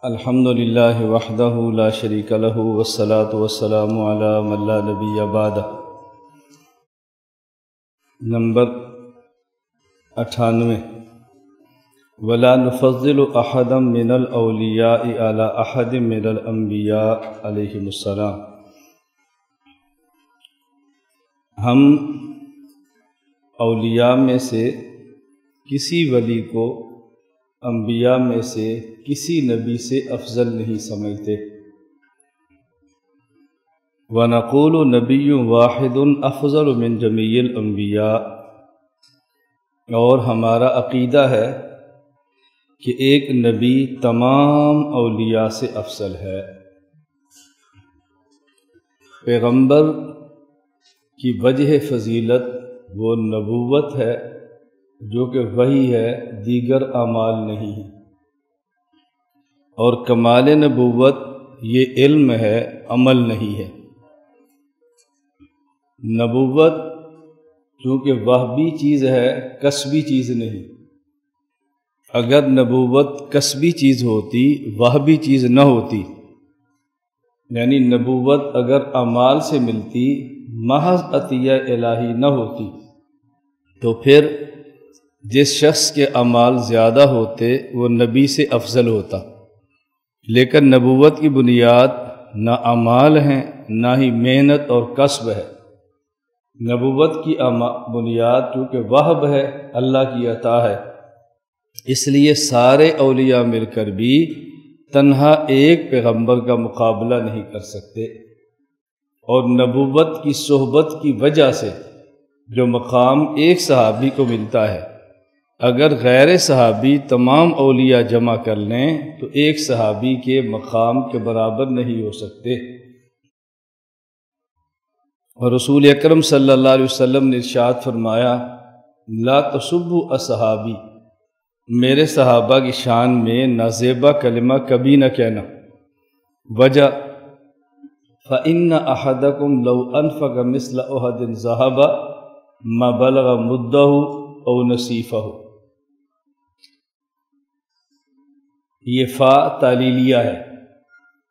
الحمد للہ وحدہ لا شریک لہ والصلاة والسلام علی من لا نبی بعدہ۔ نمبر 98 ولا نفضل احدا من الاولیاء علی احد من الانبیاء علیہم السلام۔ ہم اولیاء میں سے کسی ولی کو انبیاء میں سے کسی نبی سے افضل نہیں سمجھتے۔ وَنَقُولُ نَبِيٌّ وَاحِدٌ أَفْضَلُ مِنْ جَمِيعِ الْأَنْبِيَاءِ، اور ہمارا عقیدہ ہے کہ ایک نبی تمام اولیاء سے افضل ہے۔ پیغمبر کی وجہ فضیلت وہ نبوت ہے جو کہ وحی ہے، دیگر اعمال نہیں ہے، اور کمال نبوت یہ علم ہے، عمل نہیں ہے۔ نبوت چونکہ وہبی چیز ہے، کسبی چیز نہیں۔ اگر نبوت کسبی چیز ہوتی، وہبی چیز نہ ہوتی، یعنی نبوت اگر اعمال سے ملتی، محض عطیہ الہی نہ ہوتی، تو پھر جس شخص کے اعمال زیادہ ہوتے وہ نبی سے افضل ہوتا۔ لیکن نبوت کی بنیاد نہ اعمال ہیں نہ ہی محنت اور کسب ہے۔ نبوت کی بنیاد چونکہ وہب ہے، اللہ کی عطا ہے، اس لیے سارے اولیاء مل کر بھی تنہا ایک پیغمبر کا مقابلہ نہیں کر سکتے۔ اور نبوت کی صحبت کی وجہ سے جو مقام ایک صحابی کو ملتا ہے، اگر غیر صحابی تمام اولیاء جمع کر لیں تو ایک صحابی کے مقام کے برابر نہیں ہو سکتے۔ اور رسول اکرم صلی اللہ علیہ وسلم نے ارشاد فرمایا، لا تسبوا اصحابی، میرے صحابہ کی شان میں نازیبا کلمہ کبھی نہ کہنا۔ وجہ فَإِنَّ أَحَدَكُمْ لَوْ أَنفَقَ مِثْلَ أُحُدٍ ذَهَبًا مَا بَلَغَ مُدَّهُ أَوْ نَصِيفَهُ۔ یہ فا تعلیلیہ ہے،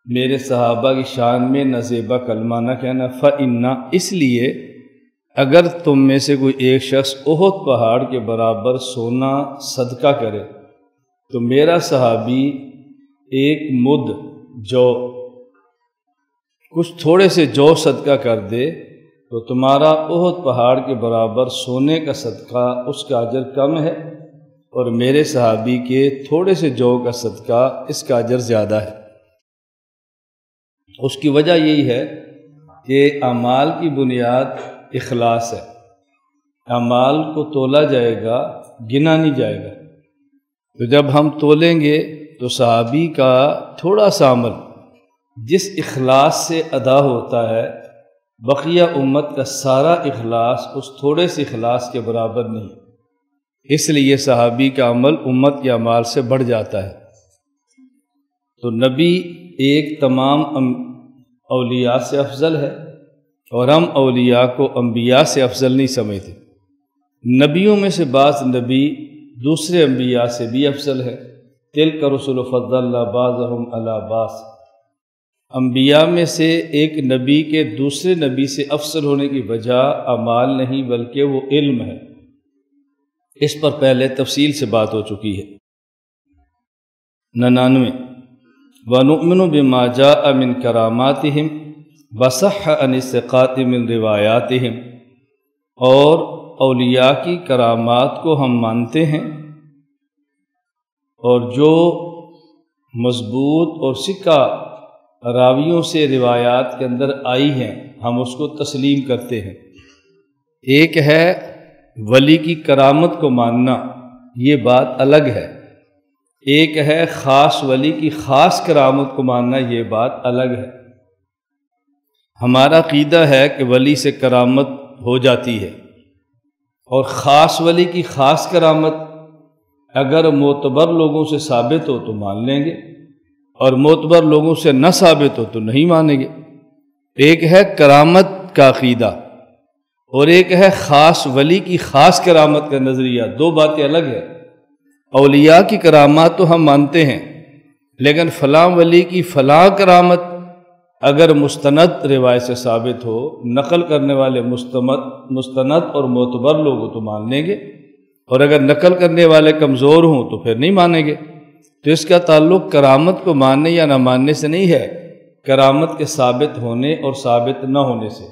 میرے صحابہ کی شان میں نازیبا کلمہ نہ کہنا۔ فَإِنَّ، اس لیے اگر تم میں سے کوئی ایک شخص احد پہاڑ کے برابر سونا صدقہ کرے تو میرا صحابی ایک مد جو کچھ تھوڑے سے جو صدقہ کر دے تو تمہارا احد پہاڑ کے برابر سونے کا صدقہ اس کا اجر کم ہے، اور میرے صحابی کے تھوڑے سے جو کا صدقہ اس کا اجر زیادہ ہے۔ اس کی وجہ یہی ہے کہ اعمال کی بنیاد اخلاص ہے۔ اعمال کو تولا جائے گا، گنا نہیں جائے گا۔ تو جب ہم تولیں گے تو صحابی کا تھوڑا سا عمل جس اخلاص سے ادا ہوتا ہے، بقیہ امت کا سارا اخلاص اس تھوڑے سے اخلاص کے برابر نہیں، اس لیے صحابی کا عمل امت کے اعمال سے بڑھ جاتا ہے۔ تو نبی ایک تمام اولیاء سے افضل ہے، اور ہم اولیاء کو انبیاء سے افضل نہیں سمجھتے۔ نبیوں میں سے بعض نبی دوسرے انبیاء سے بھی افضل ہے۔ تلک رسل فضلنا بعضهم علی بعض، انبیاء میں سے ایک نبی کے دوسرے نبی سے افضل ہونے کی وجہ اعمال نہیں بلکہ وہ علم ہے۔ اس پر پہلے تفصیل سے بات ہو چکی ہے۔ 99 وَنُؤْمِنُ بِمَا جَاءَ مِنْ كَرَامَاتِهِمْ وَصَحَّ عَنِ الثِّقَاتِ مِنْ رِوَایَاتِهِمْ، اور اولیاء کی کرامات کو ہم مانتے ہیں، اور جو مضبوط اور ثقہ راویوں سے روایات کے اندر آئی ہیں ہم اس کو تسلیم کرتے ہیں۔ ایک ہے ولی کی کرامت کو ماننا، یہ بات الگ ہے۔ ایک ہے خاص ولی کی خاص کرامت کو ماننا، یہ بات الگ ہے۔ ہمارا عقیدہ ہے کہ ولی سے کرامت ہو جاتی ہے، اور خاص ولی کی خاص کرامت اگر معتبر لوگوں سے ثابت ہو تو مان لیں گے، اور معتبر لوگوں سے نہ ثابت ہو تو نہیں مانیں گے۔ ایک ہے کرامت کا عقیدہ، اور ایک ہے خاص ولی کی خاص کرامت کا نظریہ، دو باتیں الگ ہیں۔ اولیاء کی کرامات تو ہم مانتے ہیں، لیکن فلاں ولی کی فلاں کرامت اگر مستند روایت سے ثابت ہو، نقل کرنے والے مستند اور معتبر لوگ تو مان لیں گے، اور اگر نقل کرنے والے کمزور ہوں تو پھر نہیں مانیں گے۔ تو اس کا تعلق کرامت کو ماننے یا نہ ماننے سے نہیں ہے، کرامت کے ثابت ہونے اور ثابت نہ ہونے سے۔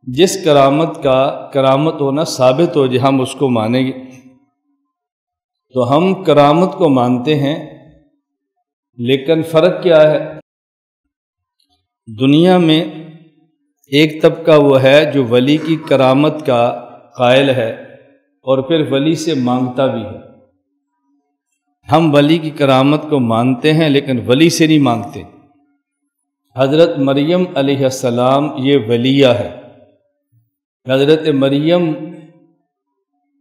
جس کرامت کا کرامت ہونا ثابت ہو ہم اس کو مانیں گے۔ تو ہم کرامت کو مانتے ہیں، لیکن فرق کیا ہے؟ دنیا میں ایک طبقہ وہ ہے جو ولی کی کرامت کا قائل ہے اور پھر ولی سے مانگتا بھی ہے۔ ہم ولی کی کرامت کو مانتے ہیں لیکن ولی سے نہیں مانگتے۔ حضرت مریم علیہ السلام یہ ولیہ ہے۔ حضرت مریم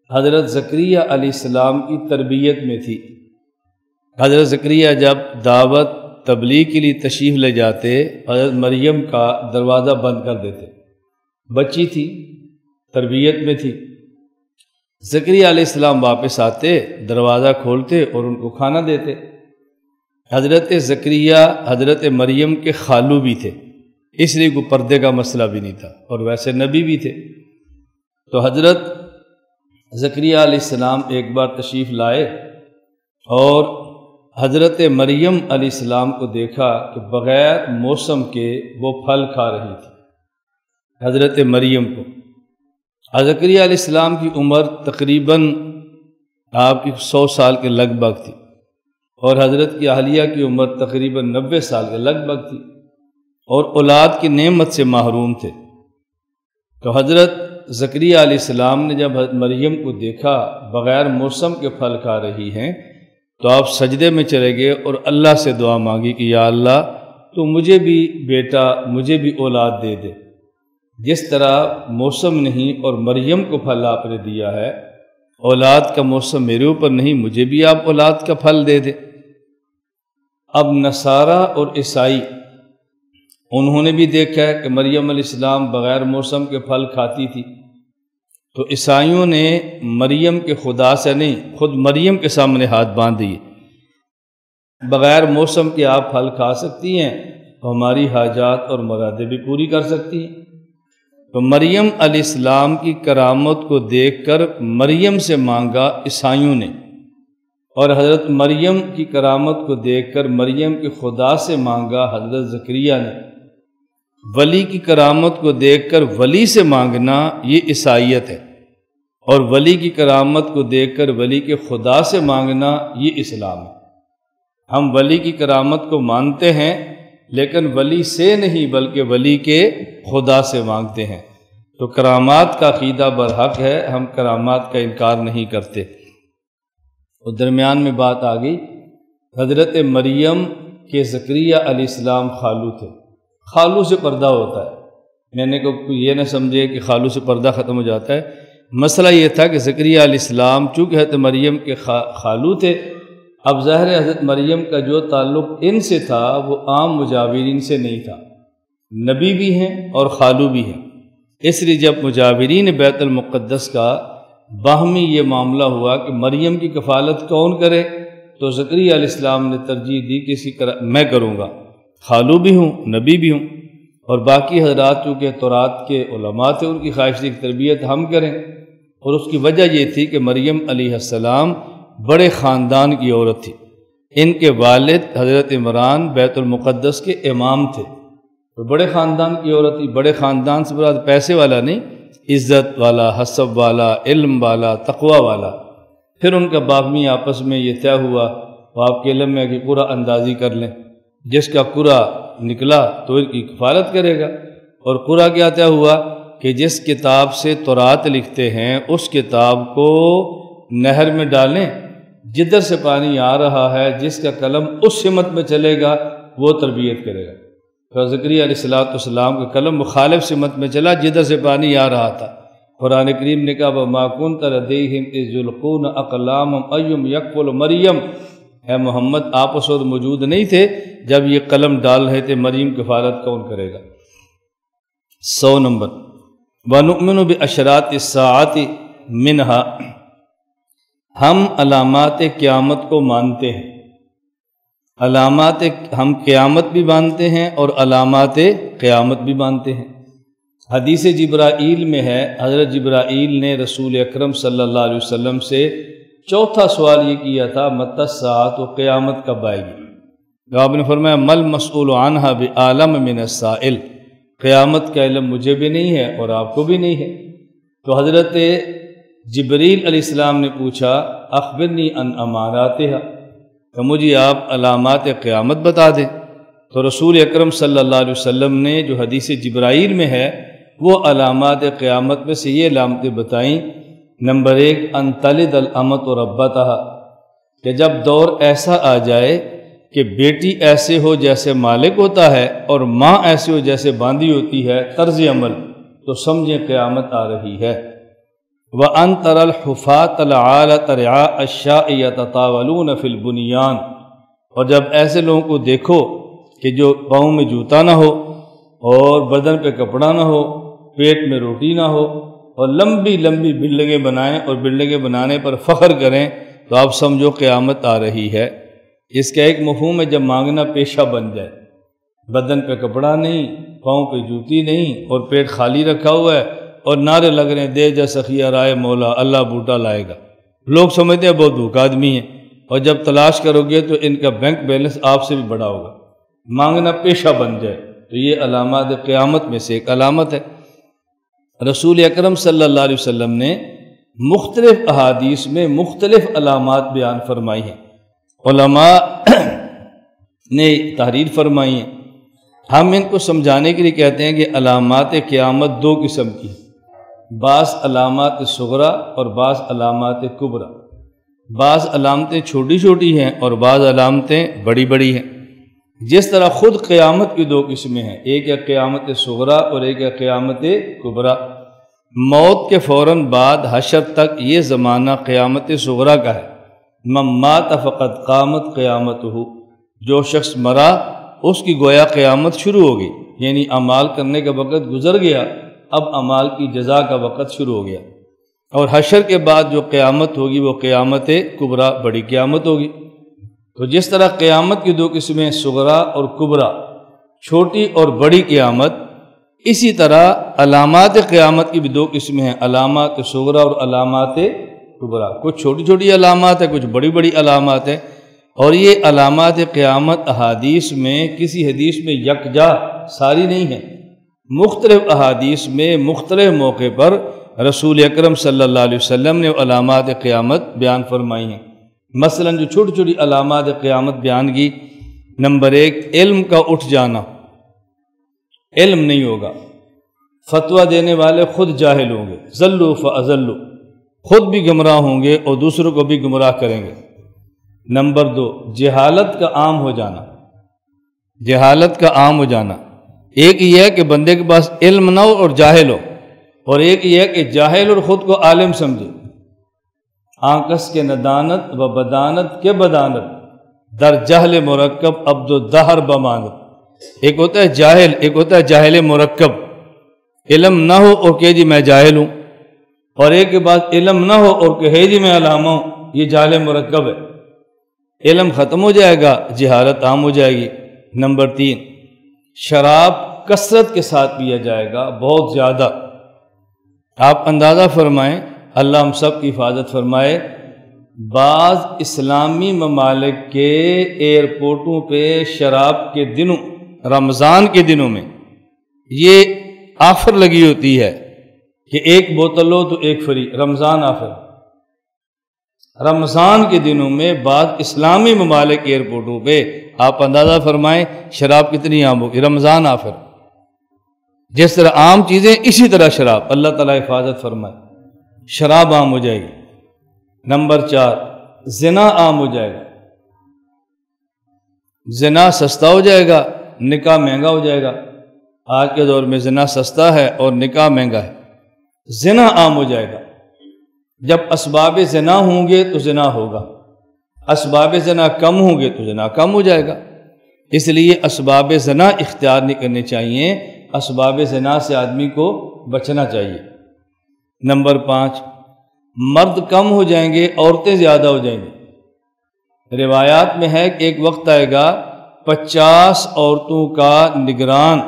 حضرت زکریا علیہ السلام کی تربیت میں تھی۔ حضرت زکریا جب دعوت تبلیغ کے لیے تشریف لے جاتے، حضرت مریم کا دروازہ بند کر دیتے۔ بچی تھی، تربیت میں تھی۔ زکریا علیہ السلام واپس آتے، دروازہ کھولتے اور ان کو کھانا دیتے۔ حضرت زکریا حضرت مریم کے خالو بھی تھے، اس لیے کوئی پردے کا مسئلہ بھی نہیں تھا، اور ویسے نبی بھی تھے۔ تو حضرت زکریا علیہ السلام ایک بار تشریف لائے اور حضرت مریم علیہ السلام کو دیکھا کہ بغیر موسم کے وہ پھل کھا رہی تھی۔ حضرت مریم کو، زکریا علیہ السلام کی عمر تقریباً آپ کی 100 سال کے لگ بھگ تھی، اور حضرت کی اہلیہ کی عمر تقریباً 90 سال کے لگ بھگ تھی، اور اولاد کی نعمت سے محروم تھے۔ تو حضرت زکریا علیہ السلام نے جب حضرت مریم کو دیکھا بغیر موسم کے پھل کھا رہی ہیں، تو آپ سجدے میں چلے گئے اور اللہ سے دعا مانگی کہ یا اللہ تو مجھے بھی بیٹا، مجھے بھی اولاد دے دے، جس طرح موسم نہیں اور مریم کو پھل آپ نے دیا ہے، اولاد کا موسم میرے اوپر نہیں، مجھے بھی آپ اولاد کا پھل دے دے۔ اب نصارہ اور عیسائی انہوں نے بھی دیکھا ہے کہ مریم علیہ السلام بغیر موسم کے پھل کھاتی تھی، تو عیسائیوں نے مریم کے خدا سے نہیں، خود مریم کے سامنے ہاتھ باندھ دیے، بغیر موسم کے آپ پھل کھا سکتی ہیں تو ہماری حاجات اور مرادیں بھی پوری کر سکتی ہیں۔ تو مریم علیہ السلام کی کرامت کو دیکھ کر مریم سے مانگا عیسائیوں نے، اور حضرت مریم کی کرامت کو دیکھ کر مریم کے خدا سے مانگا حضرت زکریا نے۔ ولی کی کرامت کو دیکھ کر ولی سے مانگنا یہ عیسائیت ہے، اور ولی کی کرامت کو دیکھ کر ولی کے خدا سے مانگنا یہ اسلام ہے۔ ہم ولی کی کرامت کو مانتے ہیں لیکن ولی سے نہیں بلکہ ولی کے خدا سے مانگتے ہیں۔ تو کرامات کا عقیدہ برحق ہے، ہم کرامات کا انکار نہیں کرتے۔ اور درمیان میں بات آ گئی، حضرت مریم کے زکریا علیہ السلام خالو تھے۔ خالو سے پردہ ہوتا ہے، میں نے کہا یہ نہ سمجھے کہ خالو سے پردہ ختم ہو جاتا ہے۔ مسئلہ یہ تھا کہ زکریا علیہ السلام چونکہ حضرت مریم کے خالو تھے، اب ظاہر حضرت مریم کا جو تعلق ان سے تھا وہ عام مجاورین سے نہیں تھا، نبی بھی ہیں اور خالو بھی ہیں۔ اس لیے جب مجاورین بیت المقدس کا باہمی یہ معاملہ ہوا کہ مریم کی کفالت کون کرے، تو زکریا علیہ السلام نے ترجیح دی کہ میں کروں گا، خالو بھی ہوں، نبی بھی ہوں، اور باقی حضرات چونکہ تورات کے علماء تھے، ان کی خواہش تھی کہ تربیت ہم کریں۔ اور اس کی وجہ یہ تھی کہ مریم علیہ السلام بڑے خاندان کی عورت تھی، ان کے والد حضرت عمران بیت المقدس کے امام تھے، تو بڑے خاندان کی عورت تھی۔ بڑے خاندان سے مراد پیسے والا نہیں، عزت والا، حسب والا، علم والا، تقوی والا۔ پھر ان کا باہمی آپس میں یہ طے ہوا، وہ آپ کے علم میں کہ قرعہ اندازی کر لیں، جس کا قرعہ نکلا تو ان کی کفالت کرے گا۔ اور قرعہ کیا طے ہوا کہ جس کتاب سے تورات لکھتے ہیں اس کتاب کو نہر میں ڈالیں، جدھر سے پانی آ رہا ہے جس کا قلم اس سمت میں چلے گا وہ تربیت کرے گا۔ تو زکریا علیہ السلام کا قلم مخالف سمت میں چلا جدھر سے پانی آ رہا تھا۔ قرآن کریم نے کہا وَمَا كُنْتَ لَدَيْهِمْ إِذْ يُلْقُونَ أَقْلَامَهُمْ أَيُّمْ يَكْفُلُ مریم، اے محمد آپ اس وقت موجود نہیں تھے جب یہ قلم ڈال رہے تھے مریم کفالت کون کرے گا۔ 100 نمبر وَنُؤْمِنُ بِأَشْرَاطِ السَّاعَةِ مِنْهَا، ہم علامات قیامت کو مانتے ہیں۔ علامات ہم قیامت بھی مانتے ہیں اور علامات قیامت بھی مانتے ہیں۔ حدیث جبرائیل میں ہے، حضرت جبرائیل نے رسول اکرم صلی اللہ علیہ وسلم سے چوتھا سوال یہ کیا تھا، متی الساعۃ، و قیامت کب آئے گی؟ آپ نے فرمایا مل مسئول عنہا بعالم من السائل، قیامت کا علم مجھے بھی نہیں ہے اور آپ کو بھی نہیں ہے۔ تو حضرت جبریل علیہ السلام نے پوچھا اخبرنی عن اماراتہا، تو مجھے آپ علامات قیامت بتا دیں۔ تو رسول اکرم صلی اللہ علیہ وسلم نے جو حدیث جبرائیل میں ہے وہ علامات قیامت میں سے یہ علامتیں بتائیں۔ نمبر 1، ان تلد الامۃ ربتہا، کہ جب دور ایسا آ جائے کہ بیٹی ایسے ہو جیسے مالک ہوتا ہے اور ماں ایسے ہو جیسے باندھی ہوتی ہے، طرز عمل، تو سمجھیں قیامت آ رہی ہے۔ وَأَن تَرَى الْحُفَاةَ الْعَالَةَ رِعَاءَ الشَّاءِ يَتَطَاوَلُونَ فِي الْبُنْيَانِ، اور جب ایسے لوگوں کو دیکھو کہ جو پاؤں میں جوتا نہ ہو اور بدن پہ کپڑا نہ ہو، پیٹ میں روٹی نہ ہو، اور لمبی لمبی بلڈنگیں بنائیں اور بلڈنگیں بنانے پر فخر کریں، تو آپ سمجھو قیامت آ رہی ہے۔ اس کا ایک مفہوم ہے جب مانگنا پیشہ بن جائے، بدن پہ کپڑا نہیں، پاؤں پہ جوتی نہیں اور پیٹ خالی رکھا ہوا ہے اور نعرے لگ رہے ہیں دے جا سخیہ رائے مولا، اللہ بوٹا لائے گا۔ لوگ سمجھتے ہیں بہت بھوکا آدمی ہے، اور جب تلاش کرو گے تو ان کا بینک بیلنس آپ سے بھی بڑا ہوگا۔ مانگنا پیشہ بن جائے تو یہ علامات قیامت میں سے ایک علامت ہے۔ رسول اکرم صلی اللہ علیہ وسلم نے مختلف احادیث میں مختلف علامات بیان فرمائی ہیں، علماء نے تحریر فرمائی ہیں۔ ہم ان کو سمجھانے کے لیے کہتے ہیں کہ علامات قیامت دو قسم کی، بعض علامات صغرا اور بعض علامات کبرا۔ بعض علامتیں چھوٹی چھوٹی ہیں اور بعض علامتیں بڑی بڑی ہیں۔ جس طرح خود قیامت کی دو قسمیں ہیں، ایک ہے قیامت صغرا اور ایک ہے قیامت کبرا۔ موت کے فوراً بعد حشر تک یہ زمانہ قیامت صغرا کا ہے۔ من مات فقد قامت قیامتہ، جو شخص مرا اس کی گویا قیامت شروع ہو گئی، یعنی اعمال کرنے کا وقت گزر گیا، اب اعمال کی جزا کا وقت شروع ہو گیا۔ اور حشر کے بعد جو قیامت ہوگی وہ قیامت کبرا، بڑی قیامت ہوگی۔ تو جس طرح قیامت کی دو قسمیں صغرا اور کبرا، چھوٹی اور بڑی قیامت، اسی طرح علامات قیامت کی بھی دو قسمیں ہیں، علامات صغرا اور علامات کبرا۔ کچھ چھوٹی چھوٹی علامات ہیں، کچھ بڑی بڑی علامات ہیں، اور یہ علامات قیامت احادیث میں کسی حدیث میں یکجا ساری نہیں ہیں، مختلف احادیث میں مختلف موقع پر رسول اکرم صلی اللہ علیہ وسلم نے علامات قیامت بیان فرمائی ہیں۔ مثلا جو چھوٹی چھوٹی علامات قیامت بیان کی، نمبر 1، علم کا اٹھ جانا، علم نہیں ہوگا، فتویٰ دینے والے خود جاہل ہوں گے، ضلوا فاضلوا، خود بھی گمراہ ہوں گے اور دوسروں کو بھی گمراہ کریں گے۔ نمبر 2، جہالت کا عام ہو جانا، جہالت کا عام ہو جانا۔ ایک یہ ہے کہ بندے کے پاس علم نہ ہو اور جاہل ہو، اور ایک یہ ہے کہ جاہل اور خود کو عالم سمجھے۔ آنکس کے ندانت و بدانت کے بدانت، در جہل مرکب عبد الدہر بمانت۔ ایک ہوتا ہے جاہل، ایک ہوتا ہے جاہل مرکب، علم نہ ہو اور کہ جی میں جاہل ہوں، اور ایک کے بعد علم نہ ہو اور کہ جی میں علامہ ہوں، یہ جاہل مرکب ہے۔ علم ختم ہو جائے گا، جہالت عام ہو جائے گی۔ نمبر 3، شراب کثرت کے ساتھ پیا جائے گا، بہت زیادہ۔ آپ اندازہ فرمائیں، اللہ ہم سب کی حفاظت فرمائے، بعض اسلامی ممالک کے ایئرپورٹوں پہ شراب کے دنوں، رمضان کے دنوں میں یہ آفر لگی ہوتی ہے کہ ایک بوتل لو تو ایک فری، رمضان آفر۔ رمضان کے دنوں میں بعض اسلامی ممالک ایئرپورٹوں پہ آپ اندازہ فرمائیں شراب کتنی عام ہوگی، رمضان آفر۔ جس طرح عام چیزیں اسی طرح شراب، اللہ تعالیٰ حفاظت فرمائے، شراب عام ہو جائے گی۔ نمبر 4، زنا عام ہو جائے گا، زنا سستا ہو جائے گا، نکاح مہنگا ہو جائے گا۔ آج کے دور میں زنا سستا ہے اور نکاح مہنگا ہے، زنا عام ہو جائے گا۔ جب اسباب زنا ہوں گے تو زنا ہوگا، اسباب زنا کم ہوں گے تو زنا کم ہو جائے گا۔ اس لیے اسباب زنا اختیار نہیں کرنے چاہیے، اسباب زنا سے آدمی کو بچنا چاہیے۔ نمبر 5، مرد کم ہو جائیں گے، عورتیں زیادہ ہو جائیں گی۔ روایات میں ہے کہ ایک وقت آئے گا 50 عورتوں کا نگران،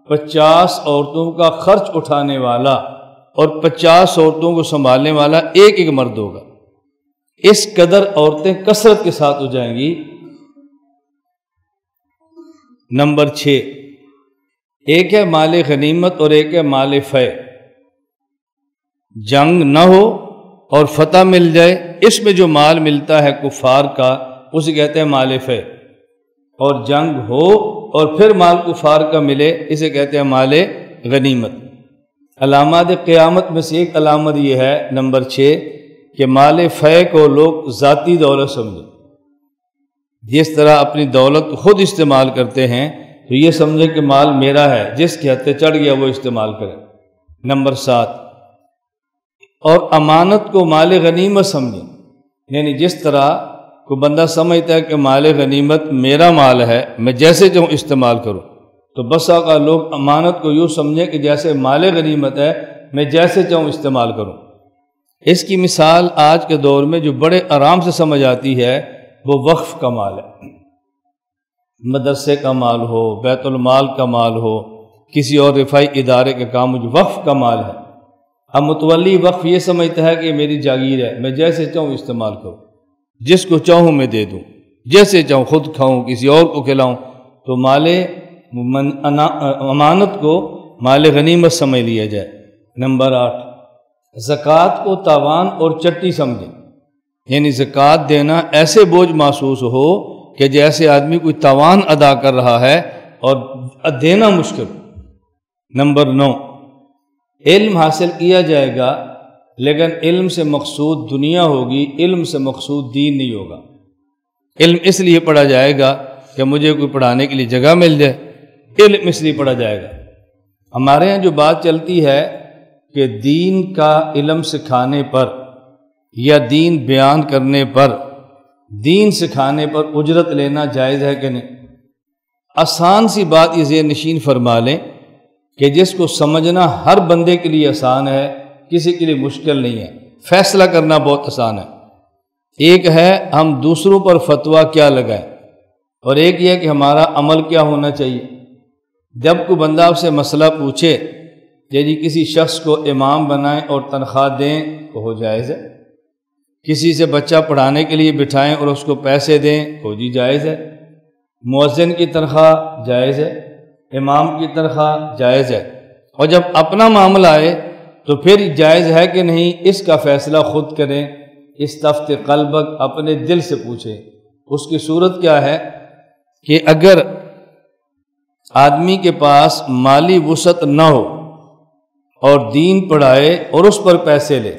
50 عورتوں کا خرچ اٹھانے والا اور 50 عورتوں کو سنبھالنے والا ایک ایک مرد ہوگا۔ اس قدر عورتیں کثرت کے ساتھ ہو جائیں گی۔ نمبر 6، ایک ہے مال غنیمت اور ایک ہے مال فے۔ جنگ نہ ہو اور فتح مل جائے، اس میں جو مال ملتا ہے کفار کا اسے کہتے ہیں مال فے، اور جنگ ہو اور پھر مال کفار کا ملے اسے کہتے ہیں مال غنیمت۔ علامات قیامت میں سے ایک علامت یہ ہے نمبر 6 کہ مال فے کو لوگ ذاتی دولت سمجھیں۔ جس طرح اپنی دولت خود استعمال کرتے ہیں تو یہ سمجھے کہ مال میرا ہے، جس کے ہتھے چڑھ گیا وہ استعمال کرے۔ نمبر 7، اور امانت کو مال غنیمت سمجھیں، یعنی جس طرح کوئی بندہ سمجھتا ہے کہ مال غنیمت میرا مال ہے، میں جیسے چاہوں استعمال کروں، تو بس اوقات لوگ امانت کو یوں سمجھیں کہ جیسے مال غنیمت ہے میں جیسے چاہوں استعمال کروں۔ اس کی مثال آج کے دور میں جو بڑے آرام سے سمجھ آتی ہے وہ وقف کا مال ہے۔ مدرسے کا مال ہو، بیت المال کا مال ہو، کسی اور رفاعی ادارے کے کام جو وقف کا مال ہے، اب متولی وقف یہ سمجھتا ہے کہ میری جاگیر ہے، میں جیسے چاہوں استعمال کروں، جس کو چاہوں میں دے دوں، جیسے چاہوں خود کھاؤں کسی اور کو کھلاؤں، تو مال امانت کو مال غنیمت سمجھ لیا جائے۔ نمبر 8، زکوٰۃ کو تاوان اور چٹی سمجھیں، یعنی زکوٰۃ دینا ایسے بوجھ محسوس ہو کہ جیسے آدمی کوئی تاوان ادا کر رہا ہے اور دینا مشکل۔ نمبر 9، علم حاصل کیا جائے گا لیکن علم سے مقصود دنیا ہوگی، علم سے مقصود دین نہیں ہوگا۔ علم اس لیے پڑھا جائے گا کہ مجھے کوئی پڑھانے کے لیے جگہ مل جائے، علم اس لیے پڑھا جائے گا۔ ہمارے ہاں جو بات چلتی ہے کہ دین کا علم سکھانے پر یا دین بیان کرنے پر، دین سکھانے پر اجرت لینا جائز ہے کہ نہیں؟ آسان سی بات یہ ذہن نشین فرما لیں کہ جس کو سمجھنا ہر بندے کے لیے آسان ہے، کسی کے لیے مشکل نہیں ہے، فیصلہ کرنا بہت آسان ہے۔ ایک ہے ہم دوسروں پر فتویٰ کیا لگائیں، اور ایک یہ ہے کہ ہمارا عمل کیا ہونا چاہیے۔ جب کوئی بندہ آپ سے مسئلہ پوچھے کہ جی کسی شخص کو امام بنائیں اور تنخواہ دیں تو ہو جائز ہے، کسی سے بچہ پڑھانے کے لیے بٹھائیں اور اس کو پیسے دیں تو جی جائز ہے، مؤذن کی تنخواہ جائز ہے، امام کی تنخواہ جائز ہے، اور جب اپنا معاملہ آئے تو پھر جائز ہے کہ نہیں اس کا فیصلہ خود کریں۔ استفت قلبک، اپنے دل سے پوچھیں۔ اس کی صورت کیا ہے کہ اگر آدمی کے پاس مالی وسعت نہ ہو اور دین پڑھائے اور اس پر پیسے لے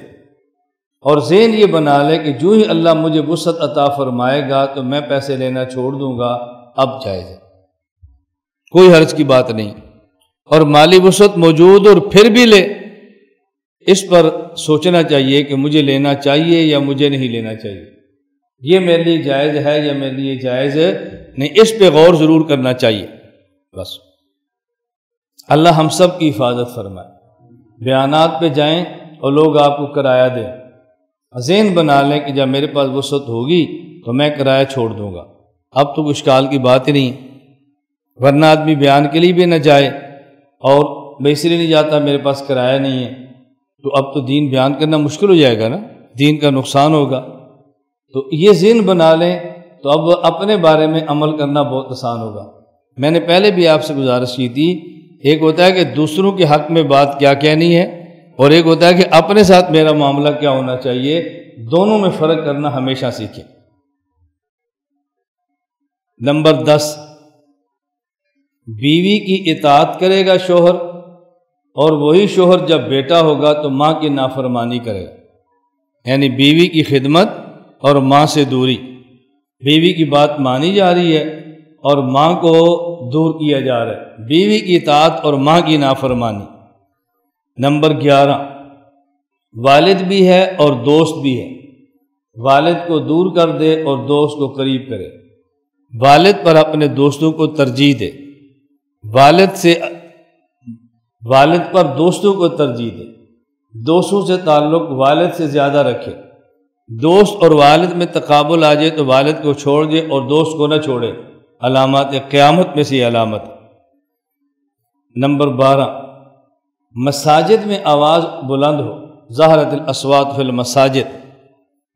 اور ذہن یہ بنا لے کہ جو ہی اللہ مجھے وسعت عطا فرمائے گا تو میں پیسے لینا چھوڑ دوں گا، اب جائز ہے، کوئی حرج کی بات نہیں۔ اور مالی وسعت موجود اور پھر بھی لے، اس پر سوچنا چاہیے کہ مجھے لینا چاہیے یا مجھے نہیں لینا چاہیے، یہ میرے لیے جائز ہے یا میرے لیے جائز نہیں، اس پہ غور ضرور کرنا چاہیے۔ بس اللہ ہم سب کی حفاظت فرمائے۔ بیانات پہ جائیں اور لوگ آپ کو کرایہ دیں، ذہن بنا لیں کہ جب میرے پاس وسعت ہوگی تو میں کرایہ چھوڑ دوں گا، اب تو کچھ کال کی بات ہی نہیں، ورنہ آدمی بیان کے لیے بھی نہ جائے اور میں اس لیے نہیں جاتا میرے پاس کرایہ نہیں ہے، تو اب تو دین بیان کرنا مشکل ہو جائے گا نا، دین کا نقصان ہوگا۔ تو یہ ذہن بنا لیں تو اب اپنے بارے میں عمل کرنا بہت آسان ہوگا۔ میں نے پہلے بھی آپ سے گزارش کی تھی، ایک ہوتا ہے کہ دوسروں کے حق میں بات کیا کہنی ہے، اور ایک ہوتا ہے کہ اپنے ساتھ میرا معاملہ کیا ہونا چاہیے، دونوں میں فرق کرنا ہمیشہ سیکھیں۔ نمبر 10، بیوی کی اطاعت کرے گا شوہر، اور وہی شوہر جب بیٹا ہوگا تو ماں کی نافرمانی کرے گا، یعنی بیوی کی خدمت اور ماں سے دوری، بیوی کی بات مانی جا رہی ہے اور ماں کو دور کیا جا رہا ہے، بیوی کی اطاعت اور ماں کی نافرمانی۔ نمبر 11، والد بھی ہے اور دوست بھی ہے، والد کو دور کر دے اور دوست کو قریب کرے، والد پر اپنے دوستوں کو ترجیح دے، والد پر دوستوں کو ترجیح دے، دوستوں سے تعلق والد سے زیادہ رکھے، دوست اور والد میں تقابل آ جائے تو والد کو چھوڑ دے اور دوست کو نہ چھوڑے، علامات قیامت میں سے یہ علامت۔ نمبر 12، مساجد میں آواز بلند ہو، ظہرت الاصوات فی المساجد،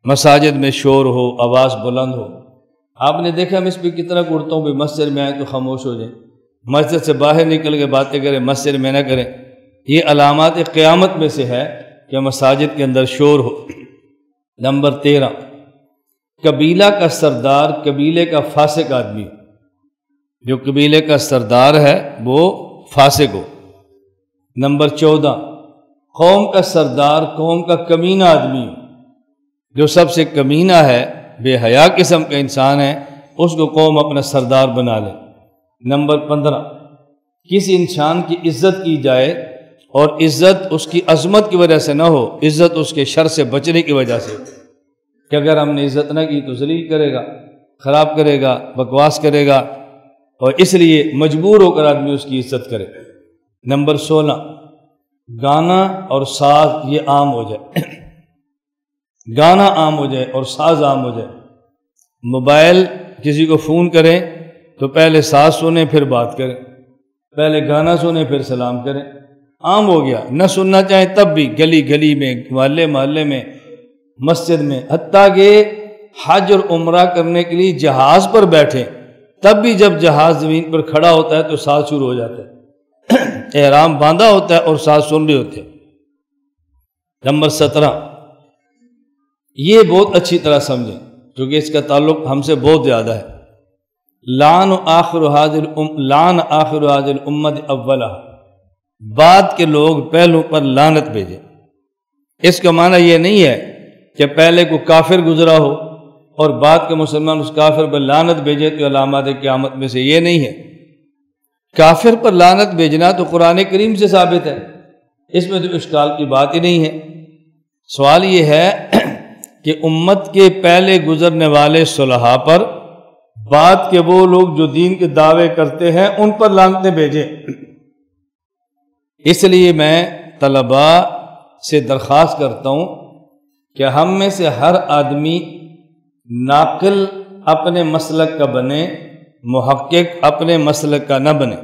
مساجد میں شور ہو، آواز بلند ہو۔ آپ نے دیکھا ہم اس پہ کتنا کرتا ہوں، مسجد میں آئے تو خاموش ہو جائیں، مسجد سے باہر نکل کے باتیں کریں، مسجد میں نہ کریں۔ یہ علامات قیامت میں سے ہے کہ مساجد کے اندر شور ہو۔ نمبر 13، قبیلہ کا سردار قبیلے کا فاسق آدمی، جو قبیلے کا سردار ہے وہ فاسق ہو۔ نمبر 14، قوم کا سردار قوم کا کمینہ آدمی ہو، جو سب سے کمینہ ہے، بے حیا قسم کا انسان ہے، اس کو قوم اپنا سردار بنا لے۔ نمبر 15، کسی انسان کی عزت کی جائے اور عزت اس کی عظمت کی وجہ سے نہ ہو، عزت اس کے شر سے بچنے کی وجہ سے، کہ اگر ہم نے عزت نہ کی تو ذلیل کرے گا، خراب کرے گا، بکواس کرے گا، اور اس لیے مجبور ہو کر آدمی اس کی عزت کرے۔ نمبر 16، گانا اور ساز یہ عام ہو جائے، گانا عام ہو جائے اور ساز عام ہو جائے۔ موبائل کسی کو فون کریں تو پہلے ساز سنیں پھر بات کریں، پہلے گانا سنیں پھر سلام کریں، عام ہو گیا۔ نہ سننا چاہیں تب بھی گلی گلی میں، محلے محلے میں، مسجد میں، حتیٰ کہ حج اور عمرہ کرنے کے لیے جہاز پر بیٹھیں تب بھی جب جہاز زمین پر کھڑا ہوتا ہے تو ساز شروع ہو جاتا ہے، احرام باندھا ہوتا ہے اور ساز سن رہے ہوتے ہیں۔ نمبر 17، یہ بہت اچھی طرح سمجھیں کیونکہ اس کا تعلق ہم سے بہت زیادہ ہے۔ لعن آخر هذه الامت اولها، بعد کے لوگ پہلوں پر لعنت بھیجیں۔ اس کا معنی یہ نہیں ہے کہ پہلے کو کافر گزرا ہو اور بعد کے مسلمان اس کافر پر لعنت بھیجے تو علامات قیامت میں سے یہ نہیں ہے۔ کافر پر لعنت بھیجنا تو قرآن کریم سے ثابت ہے، اس میں تو اشکال کی بات ہی نہیں ہے۔ سوال یہ ہے کہ امت کے پہلے گزرنے والے صلحاء پر بعد کے وہ لوگ جو دین کے دعوے کرتے ہیں ان پر لعنتیں بھیجیں۔ اس لیے میں طلباء سے درخواست کرتا ہوں کہ ہم میں سے ہر آدمی ناقل اپنے مسلک کا بنے، محقق اپنے مسلک کا نہ بنے۔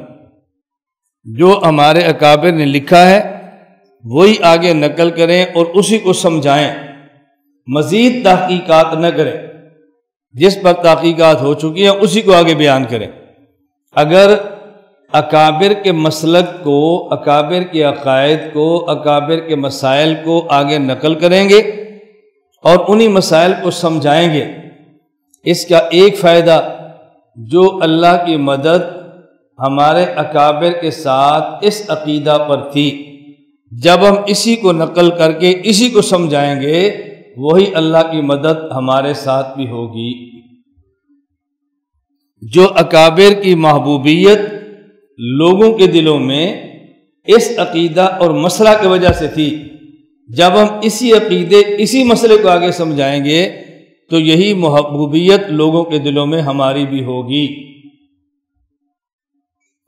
جو ہمارے اکابر نے لکھا ہے وہی آگے نقل کریں اور اسی کو سمجھائیں، مزید تحقیقات نہ کریں، جس پر تحقیقات ہو چکی ہیں اسی کو آگے بیان کریں۔ اگر اکابر کے مسلک کو، اکابر کے عقائد کو، اکابر کے مسائل کو آگے نقل کریں گے اور انہی مسائل کو سمجھائیں گے، اس کا ایک فائدہ جو اللہ کی مدد ہمارے اکابر کے ساتھ اس عقیدہ پر تھی، جب ہم اسی کو نقل کر کے اسی کو سمجھائیں گے وہی اللہ کی مدد ہمارے ساتھ بھی ہوگی۔ جو اکابر کی محبوبیت لوگوں کے دلوں میں اس عقیدہ اور مسئلہ کی وجہ سے تھی، جب ہم اسی عقیدے اسی مسئلے کو آگے سمجھائیں گے تو یہی محبوبیت لوگوں کے دلوں میں ہماری بھی ہوگی۔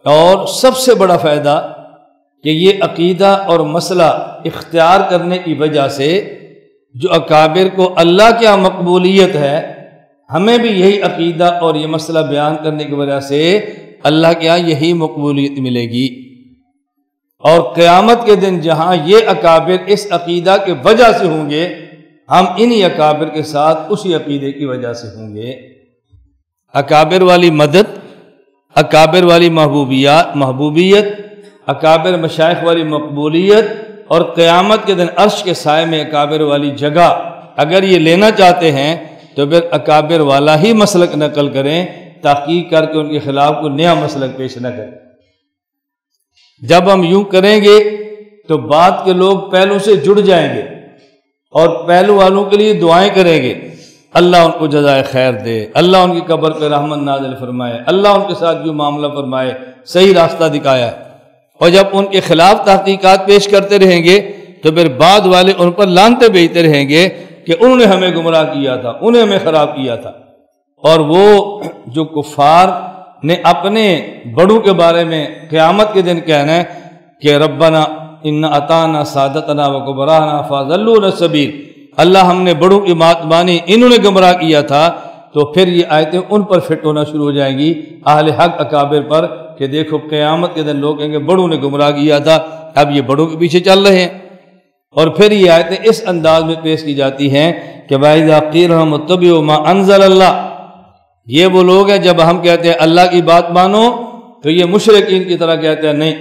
اور سب سے بڑا فائدہ کہ یہ عقیدہ اور مسئلہ اختیار کرنے کی وجہ سے جو اکابر کو اللہ کی مقبولیت ہے، ہمیں بھی یہی عقیدہ اور یہ مسئلہ بیان کرنے کی وجہ سے اللہ کے ہاں یہی مقبولیت ملے گی۔ اور قیامت کے دن جہاں یہ اکابر اس عقیدہ کی وجہ سے ہوں گے، ہم انہی اکابر کے ساتھ اسی عقیدے کی وجہ سے ہوں گے۔ اکابر والی مدد، اکابر والی محبوبیت، اکابر مشائخ والی مقبولیت اور قیامت کے دن عرش کے سائے میں اکابر والی جگہ، اگر یہ لینا چاہتے ہیں تو پھر اکابر والا ہی مسلک نقل کریں، تحقیق کر کے ان کے خلاف کوئی نیا مسلک پیش نہ کریں۔ جب ہم یوں کریں گے تو بعد کے لوگ پہلو سے جڑ جائیں گے اور پہلو والوں کے لیے دعائیں کریں گے، اللہ ان کو جزائے خیر دے، اللہ ان کی قبر پہ رحمت نازل فرمائے، اللہ ان کے ساتھ جو معاملہ فرمائے، صحیح راستہ دکھایا۔ اور جب ان کے خلاف تحقیقات پیش کرتے رہیں گے تو پھر بعد والے ان پر لعنتیں بھیجتے رہیں گے کہ انہوں نے ہمیں گمراہ کیا تھا، انہیں ہمیں خراب کیا تھا۔ اور وہ جو کفار نے اپنے بڑوں کے بارے میں قیامت کے دن کہنا ہے کہ ربنا ان اطعنا سادتنا وکبراءنا فاضلونا السبیل، اللہ ہم نے بڑوں کی بات مانی، انہوں نے گمراہ کیا تھا، تو پھر یہ آیتیں ان پر فٹ ہونا شروع ہو جائیں گی، اہل حق اکابر پر، کہ دیکھو قیامت کے دن لوگ کہیں گے بڑوں نے گمراہ کیا تھا، اب یہ بڑوں کے پیچھے چل رہے ہیں۔ اور پھر یہ آیتیں اس انداز میں پیش کی جاتی ہیں کہ وَإِذَا قِيلَ لَهُمُ اتَّبِعُوا مَا أَنزَلَ اللَّهُ، یہ وہ لوگ ہیں جب ہم کہتے ہیں اللہ کی بات مانو تو یہ مشرکین کی طرح کہتے ہیں نہیں،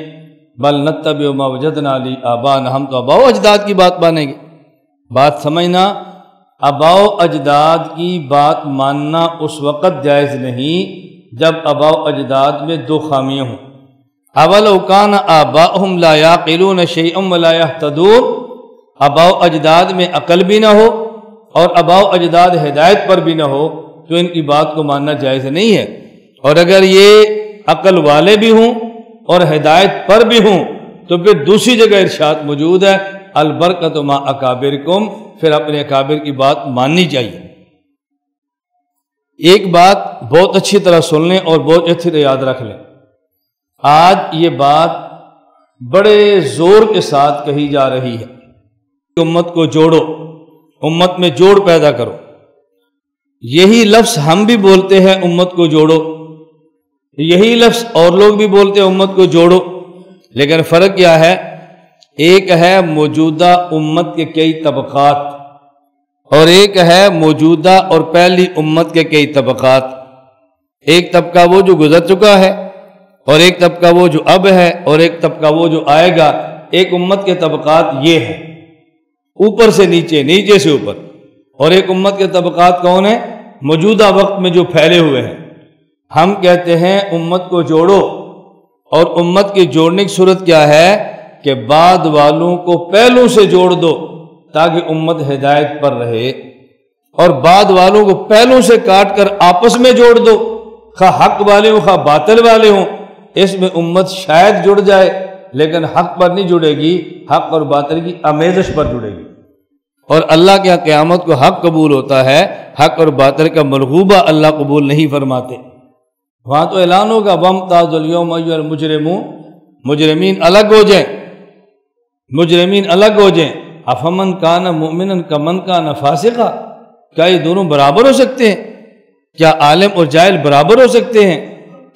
بل نتبع ما وجدنا علیہ آباءنا، ہم تو آباء و اجداد کی بات مانیں گے۔ بات سمجھنا، آباء و اجداد کی بات ماننا اس وقت جائز نہیں جب آباء و اجداد میں دو خامیاں ہوں۔ اولو کان آباؤہم لا یعقلون شیئا ولا یہتدون، آباء و اجداد میں عقل بھی نہ ہو اور آباء و اجداد ہدایت پر بھی نہ ہو تو ان کی بات کو ماننا جائز نہیں ہے۔ اور اگر یہ عقل والے بھی ہوں اور ہدایت پر بھی ہوں تو پھر دوسری جگہ ارشاد موجود ہے البرکۃ مع اکابرکم، پھر اپنے اکابر کی بات ماننی چاہیے۔ ایک بات بہت اچھی طرح سن لیں اور بہت اچھی طرح یاد رکھ لیں، آج یہ بات بڑے زور کے ساتھ کہی جا رہی ہے، امت کو جوڑو، امت میں جوڑ پیدا کرو۔ یہی لفظ ہم بھی بولتے ہیں امت کو جوڑو، یہی لفظ اور لوگ بھی بولتے ہیں امت کو جوڑو، لیکن فرق کیا ہے؟ ایک ہے موجودہ امت کے کئی طبقات اور ایک ہے موجودہ اور پہلی امت کے کئی طبقات۔ ایک طبقہ وہ جو گزر چکا ہے اور ایک طبقہ وہ جو اب ہے اور ایک طبقہ وہ جو آئے گا۔ ایک امت کے طبقات یہ ہے اوپر سے نیچے، نیچے سے اوپر، اور ایک امت کے طبقات کون ہیں؟ موجودہ وقت میں جو پھیلے ہوئے ہیں۔ ہم کہتے ہیں امت کو جوڑو، اور امت کی جوڑنے کی صورت کیا ہے کہ بعد والوں کو پہلوں سے جوڑ دو تاکہ امت ہدایت پر رہے، اور بعد والوں کو پہلوں سے کاٹ کر آپس میں جوڑ دو، خواہ حق والے ہوں خواہ باطل والے ہوں، اس میں امت شاید جڑ جائے لیکن حق پر نہیں جڑے گی، حق اور باطل کی آمیزش پر جڑے گی۔ اور اللہ کے قیامت کو حق قبول ہوتا ہے، حق اور باطل کا ملغوبہ اللہ قبول نہیں فرماتے۔ وہاں تو اعلان ہوگا وَامْتَازُوا الْيَوْمَ أَيُّهَا الْمُجْرِمُونَ، مجرمین الگ ہو جائیں، مجرمین الگ ہو جائیں۔ اَفَمَنْ كَانَ مُؤْمِنًا كَمَنْ كَانَ فَاسِقًا، کیا یہ دونوں برابر ہو سکتے ہیں؟ کیا عالم اور جاہل برابر ہو سکتے ہیں؟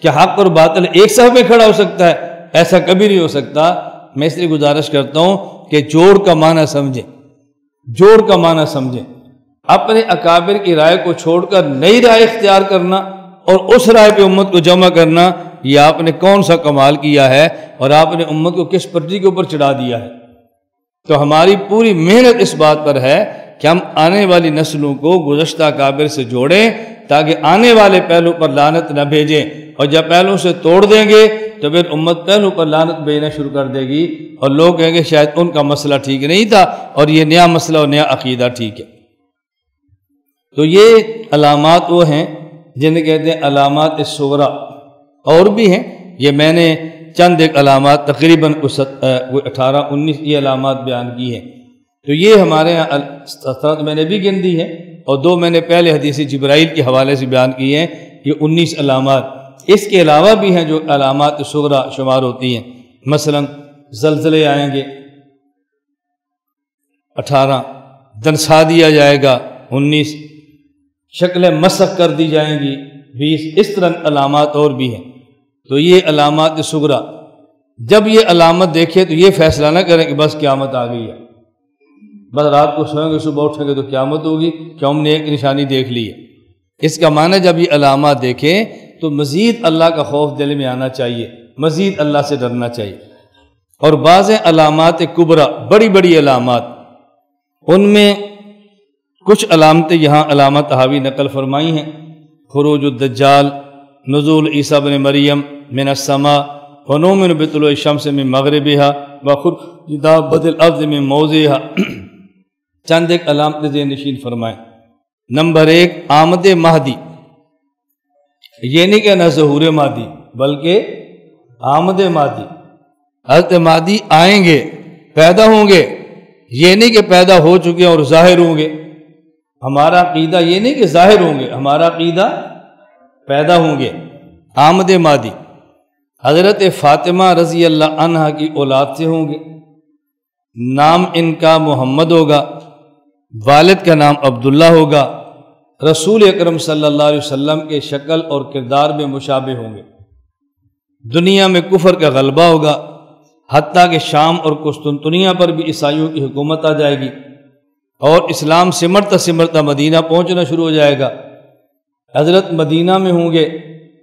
کیا حق اور باطل ایک صف میں کھڑا ہو سکتا ہے؟ ایسا کبھی نہیں ہو سکتا۔ میں اس لیے گزارش کرتا ہوں کہ جوڑ کا معنی سمجھیں، جوڑ کا معنی سمجھیں۔ اپنے اکابر کی رائے کو چھوڑ کر نئی رائے اختیار کرنا اور اس رائے پہ امت کو جمع کرنا، یہ آپ نے کون سا کمال کیا ہے اور آپ نے امت کو کس پٹری کے اوپر چڑھا دیا ہے۔ تو ہماری پوری محنت اس بات پر ہے کہ ہم آنے والی نسلوں کو گزشتہ اکابر سے جوڑیں تاکہ آنے والے پہلو پر لعنت نہ بھیجیں، اور جب پہلو سے توڑ دیں گے تو پھر امت پہلو پر لعنت بھیجنا شروع کر دے گی، اور لوگ کہیں گے شاید ان کا مسئلہ ٹھیک نہیں تھا اور یہ نیا مسئلہ اور نیا عقیدہ ٹھیک ہے۔ تو یہ علامات وہ ہیں جنہیں کہتے ہیں علامات الصغریٰ، اور بھی ہیں، یہ میں نے چند ایک علامات تقریباً 18-19 یہ علامات بیان کی ہیں۔ تو یہ ہمارے یہاں 17 میں نے بھی گن دی ہے اور 2 میں نے پہلے حدیث جبرائیل کے حوالے سے بیان کی ہیں، یہ 19 علامات۔ اس کے علاوہ بھی ہیں جو علامات صغریٰ شمار ہوتی ہیں، مثلا زلزلے آئیں گے 18، دنسا دیا جائے گا 19، شکلیں مسخ کر دی جائیں گی 20، اس طرح علامات اور بھی ہیں۔ تو یہ علامات صغریٰ، جب یہ علامت دیکھے تو یہ فیصلہ نہ کریں کہ بس قیامت آ گئی ہے، بس رات کو سوئیں گے صبح اٹھیں گے تو قیامت ہوگی کہ ہم نے ایک نشانی دیکھ لی ہے۔ اس کا معنی جب یہ علامات دیکھیں تو مزید اللہ کا خوف دل میں آنا چاہیے، مزید اللہ سے ڈرنا چاہیے۔ اور بعض علامات کبریٰ، بڑی بڑی علامات، ان میں کچھ علامتیں یہاں علامت طحاوی نقل فرمائی ہیں: خروج الدجال، نزول عیسیٰ بن مریم من السماء، ونؤمن بطلوع الشمس من مغربها وخروج دابۃ الارض من موضعها۔ چند ایک علامتیں ذہن نشین فرمائیں۔ نمبر 1، آمد مہدی، یہ نہیں کہنا ظہور مہدی بلکہ آمد مہدی۔ حضرت مہدی آئیں گے، پیدا ہوں گے، یہ نہیں کہ پیدا ہو چکے اور ظاہر ہوں گے۔ ہمارا عقیدہ یہ نہیں کہ ظاہر ہوں گے، ہمارا عقیدہ پیدا ہوں گے۔ آمد مہدی حضرت فاطمہ رضی اللہ عنہ کی اولاد سے ہوں گے، نام ان کا محمد ہوگا، والد کا نام عبداللہ ہوگا، رسول اکرم صلی اللہ علیہ وسلم کے شکل اور کردار میں مشابہ ہوں گے، دنیا میں کفر کا غلبہ ہوگا، حتیٰ کہ شام اور قسطنطنیہ پر بھی عیسائیوں کی حکومت آ جائے گی اور اسلام سمرتا سمرتا مدینہ پہنچنا شروع ہو جائے گا۔ حضرت مدینہ میں ہوں گے،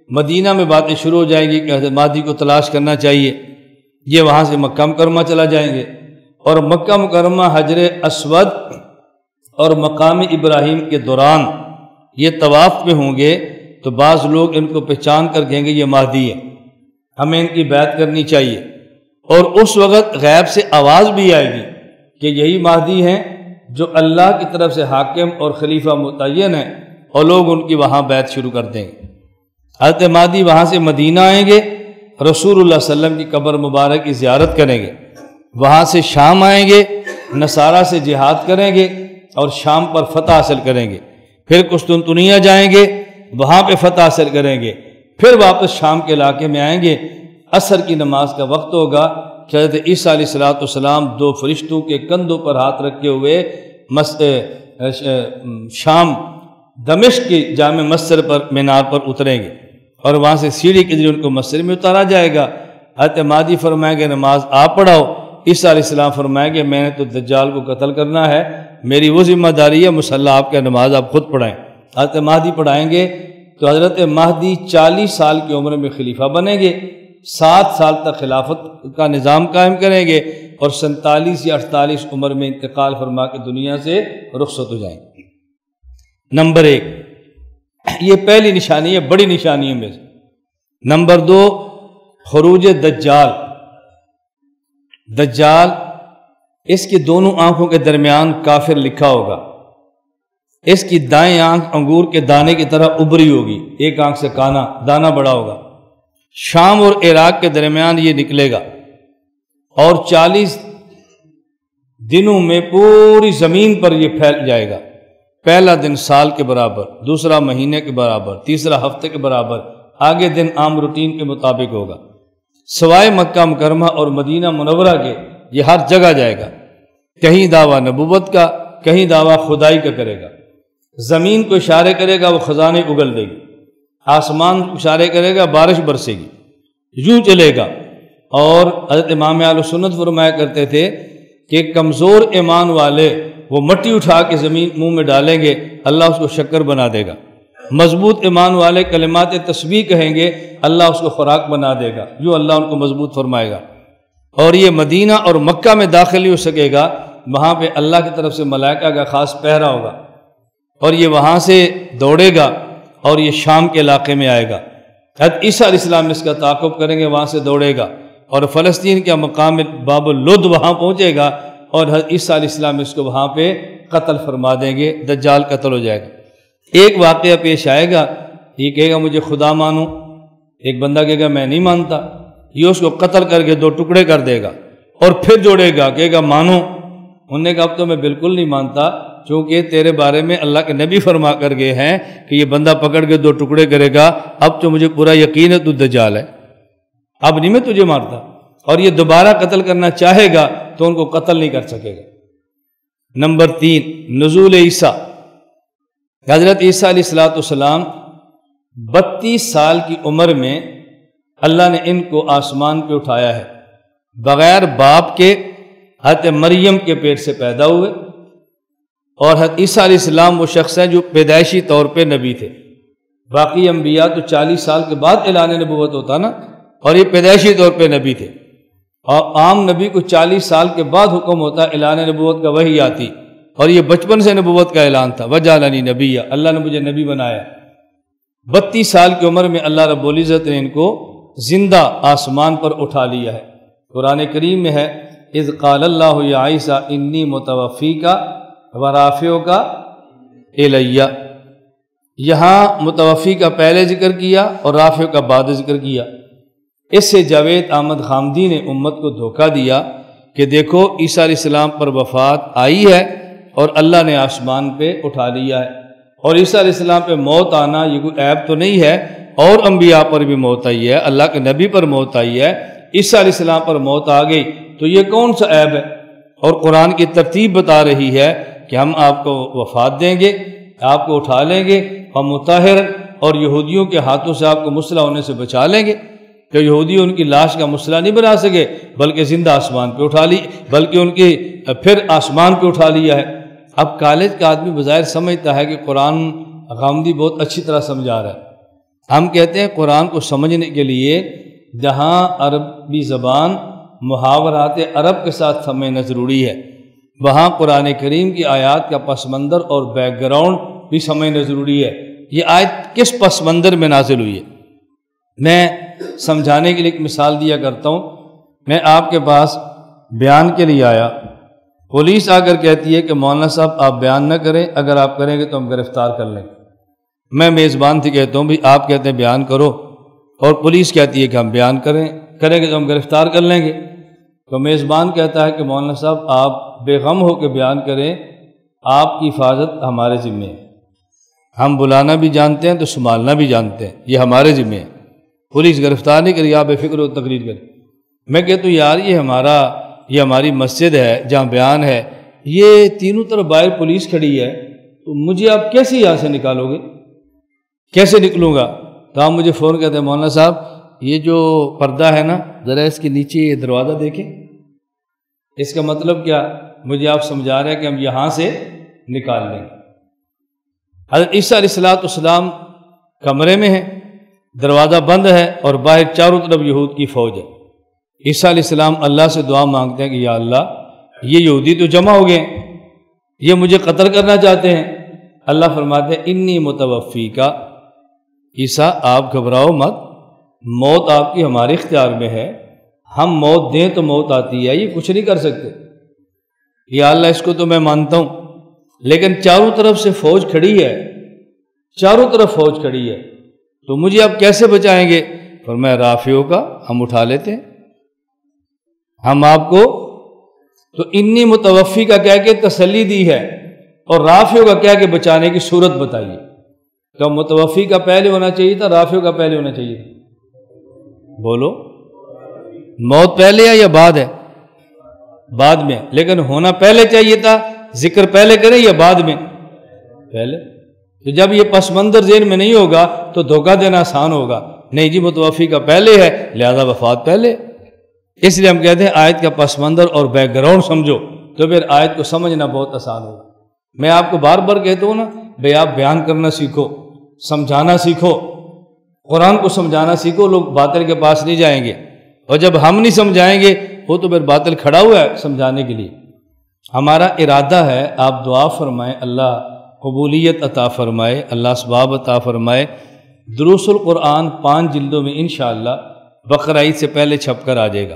مدینہ میں باتیں شروع ہو جائیں گی کہ حضرت مہدی کو تلاش کرنا چاہیے، یہ وہاں سے مکہ مکرمہ چلا جائیں گے، اور مکہ مکرمہ حجر اسود اور مقام ابراہیم کے دوران یہ طواف میں ہوں گے تو بعض لوگ ان کو پہچان کر کہیں گے یہ مہدی ہے، ہمیں ان کی بیعت کرنی چاہیے، اور اس وقت غیب سے آواز بھی آئے گی کہ یہی مہدی ہیں جو اللہ کی طرف سے حاکم اور خلیفہ متعین ہیں، اور لوگ ان کی وہاں بیعت شروع کر دیں گے۔ حضرت مہدی وہاں سے مدینہ آئیں گے، رسول اللہ صلی اللہ علیہ وسلم کی قبر مبارک کی زیارت کریں گے، وہاں سے شام آئیں گے، نصارہ سے جہاد کریں گے اور شام پر فتح حاصل کریں گے، پھر قسطنطنیہ جائیں گے، وہاں پہ فتح حاصل کریں گے، پھر واپس شام کے علاقے میں آئیں گے۔ عصر کی نماز کا وقت ہوگا کہ حضرت عیسیٰ علیہ السلام دو فرشتوں کے کندھوں پر ہاتھ رکھے ہوئے شام دمشق کی جامع مسجد پر مینار پر اتریں گے، اور وہاں سے سیڑھی کے ذریعے ان کو مسجد میں اتارا جائے گا۔ حضرت مہدی فرمائیں گے نماز آپ پڑھاؤ، عیسیٰ علیہ السلام فرمائیں گے میں نے تو دجال کو قتل کرنا ہے، میری وہ ذمہ داری ہے، مصلی آپ کا نماز آپ خود پڑھائیں۔ حضرت مہدی پڑھائیں گے تو حضرت مہدی 40 سال کی عمر میں خلیفہ بنیں گے، 7 سال تک خلافت کا نظام قائم کریں گے، اور 47 یا 48 عمر میں انتقال فرما کے دنیا سے رخصت ہو جائیں گے۔ نمبر 1 یہ پہلی نشانی ہے بڑی نشانیوں میں سے۔ نمبر 2 خروج دجال۔ دجال اس کی دونوں آنکھوں کے درمیان کافر لکھا ہوگا، اس کی دائیں آنکھ انگور کے دانے کی طرح ابری ہوگی، ایک آنکھ سے کانا دانا بڑا ہوگا، شام اور عراق کے درمیان یہ نکلے گا، اور 40 دنوں میں پوری زمین پر یہ پھیل جائے گا۔ پہلا دن سال کے برابر، دوسرا مہینے کے برابر، تیسرا ہفتے کے برابر، آگے دن عام روٹین کے مطابق ہوگا۔ سوائے مکہ مکرمہ اور مدینہ منورہ کے یہ ہر جگہ جائے گا، کہیں دعویٰ نبوت کا، کہیں دعویٰ خدائی کا کرے گا، زمین کو اشارے کرے گا وہ خزانے اگل دے گی، آسمان کو اشارے کرے گا بارش برسے گی، یوں چلے گا۔ اور حضرت امام اہل سنت فرمایا کرتے تھے کہ کمزور ایمان والے وہ مٹی اٹھا کے زمین منہ میں ڈالیں گے، اللہ اس کو شکر بنا دے گا، مضبوط ایمان والے کلمات تسبیح کہیں گے، اللہ اس کو خوراک بنا دے گا، جو اللہ ان کو مضبوط فرمائے گا۔ اور یہ مدینہ اور مکہ میں داخل نہیں ہو سکے گا، وہاں پہ اللہ کی طرف سے ملائکہ کا خاص پہرا ہوگا، اور یہ وہاں سے دوڑے گا اور یہ شام کے علاقے میں آئے گا۔ حضرت عیسیٰ علیہ السلام اس کا تعاقب کریں گے، وہاں سے دوڑے گا اور فلسطین کا مقام باب اللد وہاں پہنچے گا، اور حضرت عیسیٰ علیہ السلام اس کو وہاں پہ قتل فرما دیں گے، دجال قتل ہو جائے گا۔ ایک واقعہ پیش آئے گا، یہ کہے گا مجھے خدا مانو، ایک بندہ کہے گا میں نہیں مانتا، یہ اس کو قتل کر کے 2 ٹکڑے کر دے گا، اور پھر جوڑے گا، کہے گا مانو، انہوں نے کہا اب تو میں بالکل نہیں مانتا، چونکہ تیرے بارے میں اللہ کے نبی فرما کر گئے ہیں کہ یہ بندہ پکڑ کے 2 ٹکڑے کرے گا، اب تو مجھے پورا یقین ہے تو دجال ہے، اب نہیں میں تجھے مارتا۔ اور یہ دوبارہ قتل کرنا چاہے گا تو ان کو قتل نہیں کر سکے گا۔ نمبر 3 نزول عیسیٰ۔ حضرت عیسیٰ علیہ السلام 32 سال کی عمر میں اللہ نے ان کو آسمان پہ اٹھایا ہے، بغیر باپ کے حضرت مریم کے پیٹ سے پیدا ہوئے، اور حضرت عیسیٰ علیہ السلام وہ شخص ہیں جو پیدائشی طور پہ نبی تھے، باقی انبیاء تو 40 سال کے بعد اعلان نبوت ہوتا نا، اور یہ پیدائشی طور پہ نبی تھے، اور عام نبی کو 40 سال کے بعد حکم ہوتا اعلان نبوت کا، وحی آتی، اور یہ بچپن سے نبوت کا اعلان تھا، وجعلنی نبیّا، اللہ نے مجھے نبی بنایا۔ 32 سال کی عمر میں اللہ رب العزت نے ان کو زندہ آسمان پر اٹھا لیا ہے۔ قرآن کریم میں ہے اذ قال اللہ یا عیسیٰ انی متوفیک ورافعک الی، یہاں متوفی کا پہلے ذکر کیا اور رافع کا بعد ذکر کیا۔ اس سے جاوید احمد خامدی نے امت کو دھوکہ دیا کہ دیکھو عیسیٰ علیہ السلام پر وفات آئی ہے اور اللہ نے آسمان پہ اٹھا لیا ہے، اور عیسیٰ علیہ السلام پہ موت آنا یہ کوئی عیب تو نہیں ہے، اور انبیاء پر بھی موت آئی ہے، اللہ کے نبی پر موت آئی ہے، عیسیٰ علیہ السلام پر موت آ گئی تو یہ کون سا عیب ہے؟ اور قرآن کی ترتیب بتا رہی ہے کہ ہم آپ کو وفات دیں گے، آپ کو اٹھا لیں گے، ہم مطہر، اور یہودیوں کے ہاتھوں سے آپ کو مسلح ہونے سے بچا لیں گے، کہ یہودی ان کی لاش کا مسلح نہیں بنا سکے، بلکہ زندہ آسمان پہ اٹھا لی، بلکہ ان کی پھر آسمان پہ اٹھا لیا ہے۔ اب کالج کا آدمی بظاہر سمجھتا ہے کہ قرآن غامدی بہت اچھی طرح سمجھا رہا ہے۔ ہم کہتے ہیں قرآن کو سمجھنے کے لیے جہاں عربی زبان محاورات عرب کے ساتھ سمجھنا ضروری ہے، وہاں قرآن کریم کی آیات کا پس منظر اور بیک گراؤنڈ بھی سمجھنا ضروری ہے۔ یہ آیت کس پس منظر میں نازل ہوئی ہے؟ میں سمجھانے کے لیے ایک مثال دیا کرتا ہوں۔ میں آپ کے پاس بیان کے لیے آیا، پولیس آ کر کہتی ہے کہ مولانا صاحب آپ بیان نہ کریں، اگر آپ کریں گے تو ہم گرفتار کر لیں گے۔ میں میزبان سے کہتا ہوں بھی آپ کہتے ہیں بیان کرو، اور پولیس کہتی ہے کہ ہم بیان کریں گے تو ہم گرفتار کر لیں گے۔ تو میزبان کہتا ہے کہ مولانا صاحب آپ بے غم ہو کے بیان کریں، آپ کی حفاظت ہمارے ذمہ ہے، ہم بلانا بھی جانتے ہیں تو سنبھالنا بھی جانتے ہیں، یہ ہمارے ذمہ ہے، پولیس گرفتار نہیں کری، آپ بے فکر ہو تقریر کریں۔ میں کہتا ہوں یار یہ ہماری مسجد ہے جہاں بیان ہے، یہ تینوں طرف باہر پولیس کھڑی ہے، تو مجھے آپ کیسے یہاں سے نکالو گے؟ کیسے نکلوں گا؟ تو آپ مجھے فون کہتے ہیں مولانا صاحب یہ جو پردہ ہے نا، ذرا اس کے نیچے یہ دروازہ دیکھیں۔ اس کا مطلب کیا؟ مجھے آپ سمجھا رہے ہیں کہ ہم یہاں سے نکال لیں گے۔ حضرت عیسیٰ علیہ السلام کمرے میں ہیں، دروازہ بند ہے اور باہر چاروں طرف یہود کی فوج ہے۔ عیسیٰ علیہ السلام اللہ سے دعا مانگتے ہیں کہ یا اللہ یہ یہودی تو جمع ہو گئے ہیں، یہ مجھے قتل کرنا چاہتے ہیں۔ اللہ فرماتے ہیں انی متوفی کا، عیسیٰ آپ گھبراؤ مت، موت آپ کی ہمارے اختیار میں ہے، ہم موت دیں تو موت آتی ہے، یہ کچھ نہیں کر سکتے۔ یا اللہ اس کو تو میں مانتا ہوں، لیکن چاروں طرف سے فوج کھڑی ہے، چاروں طرف فوج کھڑی ہے، تو مجھے آپ کیسے بچائیں گے؟ فرمایا رافعوں کا ہم اٹھا لیتے ہیں، ہم آپ کو تو انی متوفی کا کہہ کے تسلی دی ہے، اور رافعوں کا کہہ کے بچانے کی صورت بتائیے۔ تو متوفی کا پہلے ہونا چاہیے تھا، رافعوں کا پہلے ہونا چاہیے تھا؟ بولو، موت پہلے ہے یا بعد ہے؟ بعد میں، لیکن ہونا پہلے چاہیے تھا، ذکر پہلے کریں یا بعد میں؟ پہلے۔ تو جب یہ پس منظر ذہن میں نہیں ہوگا تو دھوکہ دینا آسان ہوگا، نہیں جی متوفی کا پہلے ہے لہذا وفات پہلے۔ اس لیے ہم کہتے ہیں آیت کا پس منظر اور بیک گراؤنڈ سمجھو تو پھر آیت کو سمجھنا بہت آسان ہوگا۔ میں آپ کو بار بار کہتا ہوں نا بھئی آپ بیان کرنا سیکھو، سمجھانا سیکھو، قرآن کو سمجھانا سیکھو، لوگ باطل کے پاس نہیں جائیں گے، اور جب ہم نہیں سمجھائیں گے وہ تو پھر باطل کھڑا ہوا ہے سمجھانے کے لیے۔ ہمارا ارادہ ہے آپ دعا فرمائیں اللہ قبولیت عطا فرمائے، اللہ اسباب عطا فرمائے۔ دروس القرآن 5 جلدوں میں انشاءاللہ بقرہ عید سے پہلے چھپ کر آ جائے گا۔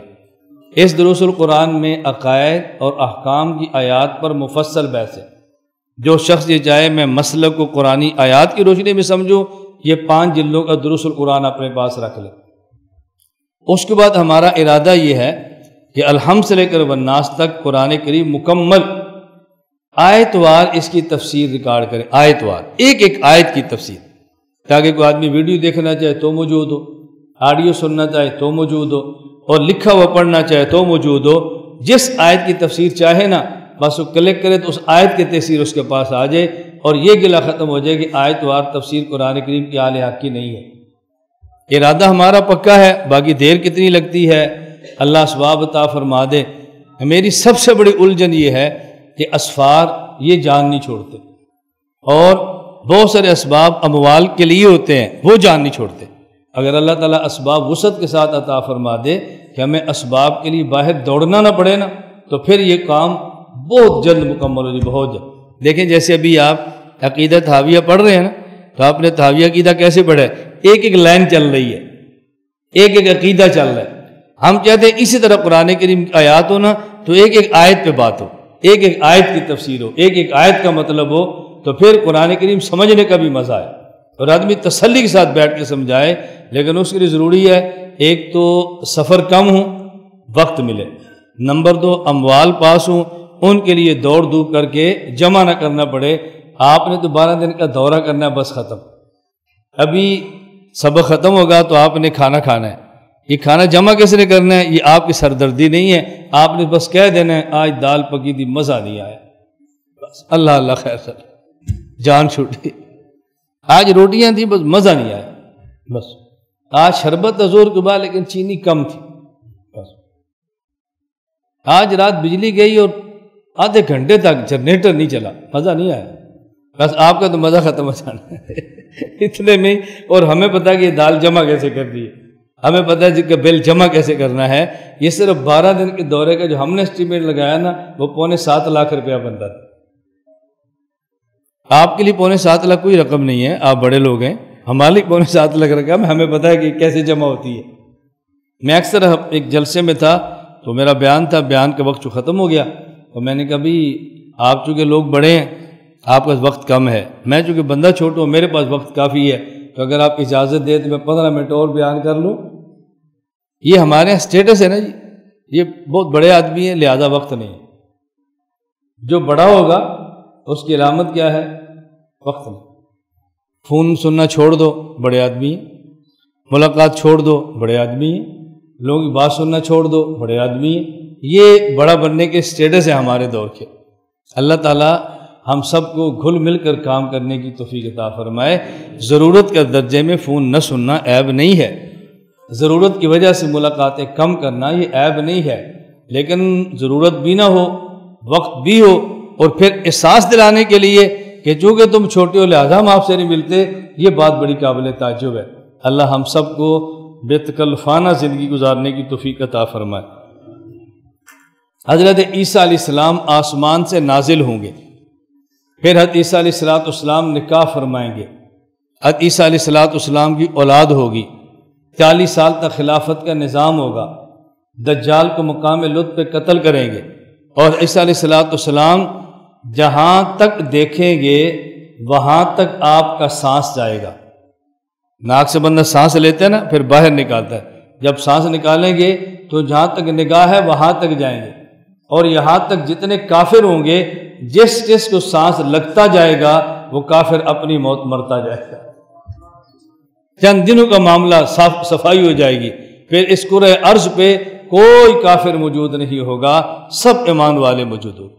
اس دروس القرآن میں عقائد اور احکام کی آیات پر مفصل بحث ہے۔ جو شخص یہ چاہے میں مسلک کو قرآنی آیات کی روشنی میں سمجھوں، یہ 5 جلدوں کا دروس القرآن اپنے پاس رکھ لے۔ اس کے بعد ہمارا ارادہ یہ ہے کہ الحمد سے لے کر والناس تک قرآن کریم مکمل آیت وار اس کی تفسیر ریکارڈ کریں، آیت وار ایک ایک آیت کی تفسیر، تاکہ کوئی آدمی ویڈیو دیکھنا چاہے تو موجود ہو، آڈیو سننا چاہے تو موجود ہو، اور لکھا ہوا پڑھنا چاہے تو موجود ہو۔ جس آیت کی تفسیر چاہے نا بس وہ کلک کرے تو اس آیت کی تفسیر اس کے پاس آ جائے، اور یہ گلہ ختم ہو جائے کہ آیت وار تفسیر قرآن کریم کی اعلی حق کی نہیں ہے۔ ارادہ ہمارا پکا ہے، باقی دیر کتنی لگتی ہے اللہ اسباب عطا فرما دے۔ میری سب سے بڑی الجھن یہ ہے کہ اسفار یہ جان نہیں چھوڑتے، اور بہت سارے اسباب اموال کے لیے ہوتے ہیں وہ جان نہیں چھوڑتے۔ اگر اللہ تعالیٰ اسباب وسعت کے ساتھ عطا فرما دے کہ ہمیں اسباب کے لیے باہر دوڑنا نہ پڑے نا، تو پھر یہ کام بہت جلد مکمل ہو جائے، بہت جلد۔ دیکھیں جیسے ابھی آپ عقیدہ تحاویہ پڑھ رہے ہیں نا، تو آپ نے تحاویہ عقیدہ کیسے پڑھا ہے؟ ایک ایک لائن چل رہی ہے، ایک ایک عقیدہ چل رہا ہے۔ ہم چاہتے ہیں اسی طرح قرآن کریم کی آیات ہو نا تو ایک ایک آیت پہ بات ہو، ایک ایک آیت کی تفسیر ہو، ایک ایک آیت کا مطلب ہو، تو پھر قرآن کریم سمجھنے کا بھی مزہ ہے، اور آدمی تسلی کے ساتھ بیٹھ کے سمجھائے۔ لیکن اس کے لیے ضروری ہے ایک تو سفر کم ہو، وقت ملے، نمبر 2 اموال پاس ہوں، ان کے لیے دوڑ دھوپ کر کے جمع نہ کرنا پڑے۔ آپ نے تو 12 دن کا دورہ کرنا ہے، بس ختم، ابھی سبق ختم ہوگا تو آپ نے کھانا کھانا ہے، یہ کھانا جمع کس نے کرنا ہے؟ یہ آپ کی سردردی نہیں ہے، آپ نے بس کہہ دینا ہے آج دال پکی تھی مزہ نہیں آیا، بس اللہ اللہ خیر سر جان چھوٹی. آج روٹیاں تھیں بس مزہ نہیں آیا. بس آج شربت زور کے بعد لیکن چینی کم تھی. بس آج رات بجلی گئی اور آدھے گھنٹے تک جنریٹر نہیں چلا, مزہ نہیں آیا. بس آپ کا تو مزہ ختم ہو جانا ہے اتنے میں. اور ہمیں پتہ کہ یہ دال جمع کیسے کرنی ہے, ہمیں پتہ ہے کہ بل جمع کیسے کرنا ہے. یہ صرف 12 دن کے دورے کا جو ہم نے اسٹیمیٹ لگایا نا وہ 6.25 لاکھ روپیہ بنتا تھا. آپ کے لیے 6.25 لاکھ کوئی رقم نہیں ہے, آپ بڑے لوگ ہیں. ہمارے لیے 7.25 لاکھ رقم ہمیں پتہ ہے کہ کیسے جمع ہوتی ہے. میں اکثر ایک جلسے میں تھا تو میرا بیان تھا, بیان کا وقت جو ختم ہو گیا تو میں نے کہا بھی آپ چونکہ لوگ بڑے ہیں آپ کا وقت کم ہے, میں چونکہ بندہ چھوٹا ہوں میرے پاس وقت کافی ہے, تو اگر آپ اجازت دیں تو میں 15 منٹ اور بیان کر لوں. یہ ہمارے یہاں اسٹیٹس ہے نا جی, یہ بہت بڑے آدمی ہیں لہذا وقت نہیں. جو بڑا ہوگا اس کی علامت کیا ہے؟ وقت نہیں. فون سننا چھوڑ دو, بڑے آدمی ہیں. ملاقات چھوڑ دو, بڑے آدمی ہیں. لوگوں کی بات سننا چھوڑ دو, بڑے آدمی ہیں. یہ بڑا بننے کے اسٹیٹس ہے ہمارے دور کے. اللہ تعالیٰ ہم سب کو گھل مل کر کام کرنے کی توفیق عطا فرمائے. ضرورت کے درجے میں فون نہ سننا عیب نہیں ہے, ضرورت کی وجہ سے ملاقاتیں کم کرنا یہ عیب نہیں ہے, لیکن ضرورت بھی نہ ہو وقت بھی ہو اور پھر احساس دلانے کے لیے کہ چونکہ تم چھوٹے ہو لہذا ہم آپ سے نہیں ملتے, یہ بات بڑی قابل تعجب ہے. اللہ ہم سب کو بے تکلفانہ زندگی گزارنے کی توفیق عطا فرمائے. حضرت عیسیٰ علیہ السلام آسمان سے نازل ہوں گے, پھر حضرت عیسیٰ علیہ السلام نکاح فرمائیں گے. حضرت عیسیٰ علیہ السلام کی اولاد ہوگی, 40 سال تک خلافت کا نظام ہوگا. دجال کو مقام لطف پہ قتل کریں گے اور عیسیٰ علیہ السلام جہاں تک دیکھیں گے وہاں تک آپ کا سانس جائے گا. ناک سے بندہ سانس لیتا ہے نا پھر باہر نکالتا ہے, جب سانس نکالیں گے تو جہاں تک نگاہ ہے وہاں تک جائیں گے, اور یہاں تک جتنے کافر ہوں گے جس کو سانس لگتا جائے گا وہ کافر اپنی موت مرتا جائے گا. چند دنوں کا معاملہ صفائی ہو جائے گی, پھر اس کرۂ ارض پہ کوئی کافر موجود نہیں ہوگا, سب ایمان والے موجود ہوں.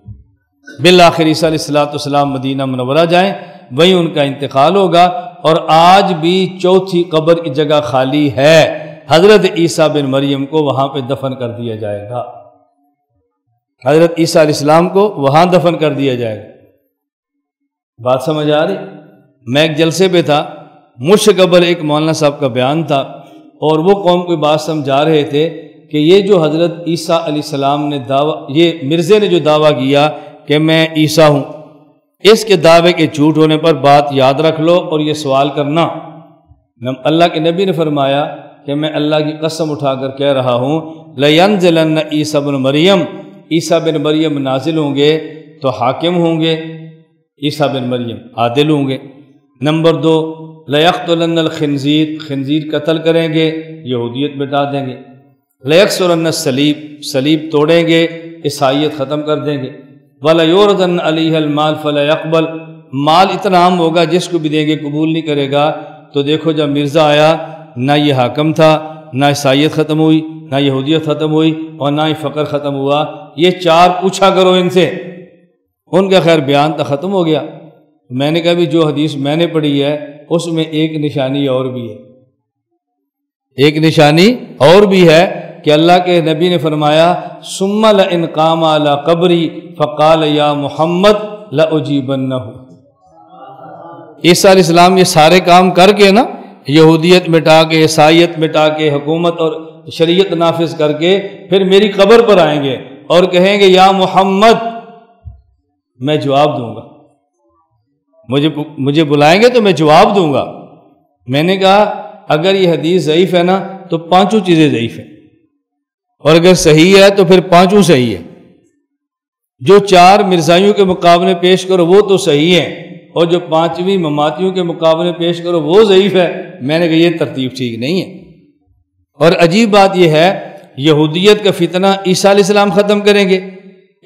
بالآخر عیسیٰ علیہ السلام مدینہ منورہ جائیں, وہیں ان کا انتقال ہوگا. اور آج بھی چوتھی قبر کی جگہ خالی ہے, حضرت عیسیٰ بن مریم کو وہاں پہ دفن کر دیا جائے گا. حضرت عیسیٰ علیہ السلام کو وہاں دفن کر دیا جائے گا. بات سمجھ آ رہی؟ میں ایک جلسے پہ تھا, مجھ سے قبل ایک مولانا صاحب کا بیان تھا اور وہ قوم کو بات سمجھا رہے تھے کہ یہ جو حضرت عیسیٰ علیہ السلام نے یہ مرزے نے جو دعویٰ کیا کہ میں عیسیٰ ہوں, اس کے دعوے کے جھوٹ ہونے پر بات یاد رکھ لو اور یہ سوال کرنا. اللہ کے نبی نے فرمایا کہ میں اللہ کی قسم اٹھا کر کہہ رہا ہوں لَيَنزِلَنَّ عِيسَى بْنُ مَرْيَمَ, عیسیٰ بن مریم نازل ہوں گے تو حاکم ہوں گے, عیسیٰ بن مریم عادل ہوں گے. نمبر 2 لَيَقْتُلَنَّ الْخِنْزِيرَ, خنزیر قتل کریں گے, یہودیت مٹا دیں گے. لَيَكْسُرَنَّ الصَّلِيبَ, صلیب توڑیں گے, عیسائیت ختم کر دیں گے. وَلَيُعْرَضَنَّ عَلَيْهِ الْمَالُ فَلَا يَقْبَلْ, مال اتنا عام ہوگا جس کو بھی دیں گے قبول نہیں کرے گا. تو دیکھو جب مرزا آیا نہ یہ حاکم تھا, نہ عیسائیت ختم ہوئی, نہ یہودیت ختم ہوئی اور نہ ہی فقر ختم ہوا. یہ 4 پوچھا کرو ان سے. ان کا خیر بیان تو ختم ہو گیا. میں نے کہا بھی جو حدیث میں نے پڑھی ہے اس میں ایک نشانی اور بھی ہے, ایک نشانی اور بھی ہے کہ اللہ کے نبی نے فرمایا ثم لئن قام علی قبری فقال یا محمد لأجیبنہ. عیسیٰ علیہ السلام یہ سارے کام کر کے نا, یہودیت مٹا کے, عیسائیت مٹا کے, حکومت اور شریعت نافذ کر کے پھر میری قبر پر آئیں گے اور کہیں گے یا محمد, میں جواب دوں گا. مجھے بلائیں گے تو میں جواب دوں گا. میں نے کہا اگر یہ حدیث ضعیف ہے نا تو 5 چیزیں ضعیف ہیں, اور اگر صحیح ہے تو پھر 5 صحیح ہے. جو 4 مرزائیوں کے مقابلے پیش کرو وہ تو صحیح ہیں, اور جو 5ویں مماتیوں کے مقابلے پیش کرو وہ ضعیف ہے. میں نے کہا یہ ترتیب ٹھیک نہیں ہے. اور عجیب بات یہ ہے یہودیت کا فتنہ عیسیٰ علیہ السلام ختم کریں گے,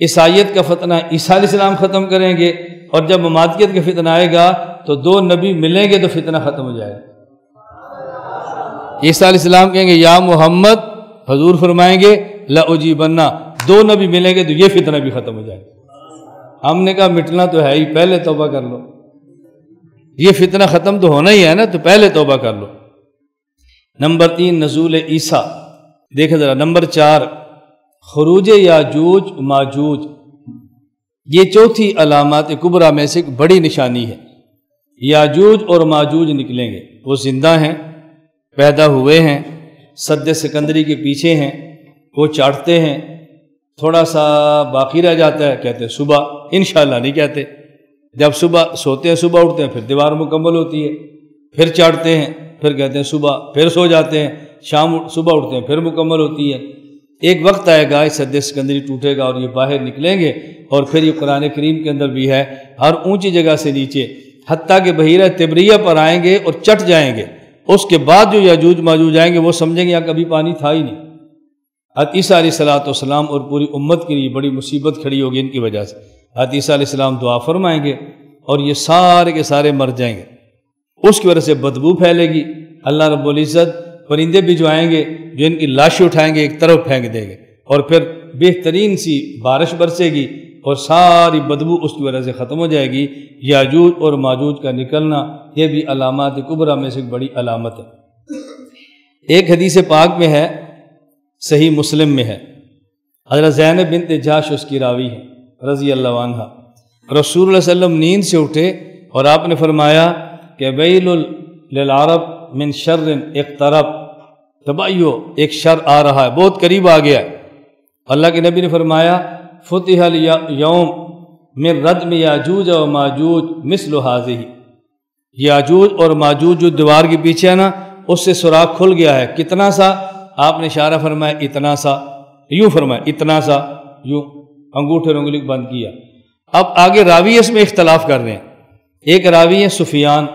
عیسائیت کا فتنہ عیسیٰ علیہ السلام ختم کریں گے, اور جب مماتیت کا فتنہ آئے گا تو 2 نبی ملیں گے تو فتنہ ختم ہو جائے گا. عیسیٰ علیہ السلام کہیں گے یا محمد, حضور فرمائیں گے لأجیبنہ, 2 نبی ملیں گے تو یہ فتنہ بھی ختم ہو جائے گا. ہم نے کہا مٹنا تو ہے ہی، پہلے توبہ کر لو، یہ فتنہ ختم تو ہونا ہی ہے نا، تو پہلے توبہ کر لو۔ نمبر 3 نزول عیسیٰ، دیکھیں ذرا۔ نمبر 4 خروج یاجوج ماجوج، یہ چوتھی علامات کبریٰ میں سے ایک بڑی نشانی ہے۔ یاجوج اور ماجوج نکلیں گے، وہ زندہ ہیں، پیدا ہوئے ہیں، سد سکندری کے پیچھے ہیں، وہ چاٹتے ہیں، تھوڑا سا باقی رہ جاتا ہے، کہتے ہیں صبح، انشاءاللہ نہیں کہتے، جب صبح سوتے ہیں، صبح اٹھتے ہیں، پھر دیوار مکمل ہوتی ہے، پھر چاٹتے ہیں، پھر کہتے ہیں صبح، پھر سو جاتے ہیں، شام صبح اٹھتے ہیں، پھر مکمل ہوتی ہے۔ ایک وقت آئے گا سد سکندری ٹوٹے گا اور یہ باہر نکلیں گے، اور پھر یہ قرآن کریم کے اندر بھی ہے، ہر اونچی جگہ سے نیچے حتیٰ کہ بحیرہ تبریہ پر آئیں گے اور چٹ جائیں گے، اس کے بعد جو یاجوج ماجوج آئیں گے وہ سمجھیں گے یہاں کبھی پانی تھا ہی نہیں۔ عیسیٰ علیہ السلام اور پوری امت کے لیے بڑی مصیبت کھڑی ہوگی ان کی وجہ سے۔ عیسیٰ علیہ السلام دعا فرمائیں گے اور یہ سارے کے سارے مر جائیں گے، اس کی وجہ سے بدبو پھیلے گی۔ اللہ رب العزت پرندے بھی جو آئیں گے جو ان کی لاشیں اٹھائیں گے، ایک طرف پھینک دیں گے، اور پھر بہترین سی بارش برسے گی اور ساری بدبو اس کی وجہ سے ختم ہو جائے گی۔ یاجوج اور ماجوج کا نکلنا یہ بھی علامات کبریٰ میں سے ایک بڑی علامت ہے۔ ایک حدیث پاک میں ہے، صحیح مسلم میں ہے، حضرت زینب بنت جحش اس کی راوی ہے رضی اللہ عنہ، رسول اللہ صلی اللہ علیہ وسلم نیند سے اٹھے اور آپ نے فرمایا کہ ویل للعرب من شر اقترب، تبعیو ایک شر آ رہا ہے، بہت قریب آ گیا ہے۔ اللہ کے نبی نے فرمایا فتح الیوم من ردم یاجوج و ماجوج مثل ہذہ، یاجوج اور ماجوج جو دیوار کے پیچھے ہے نا، اس سے سوراخ کھل گیا ہے۔ کتنا سا؟ آپ نے اشارہ فرمایا اتنا سا، یوں فرمایا اتنا سا، یوں انگوٹھے انگلی بند کیا۔ اب آگے راوی اس میں اختلاف کر رہے ہیں، ایک راوی ہے سفیان،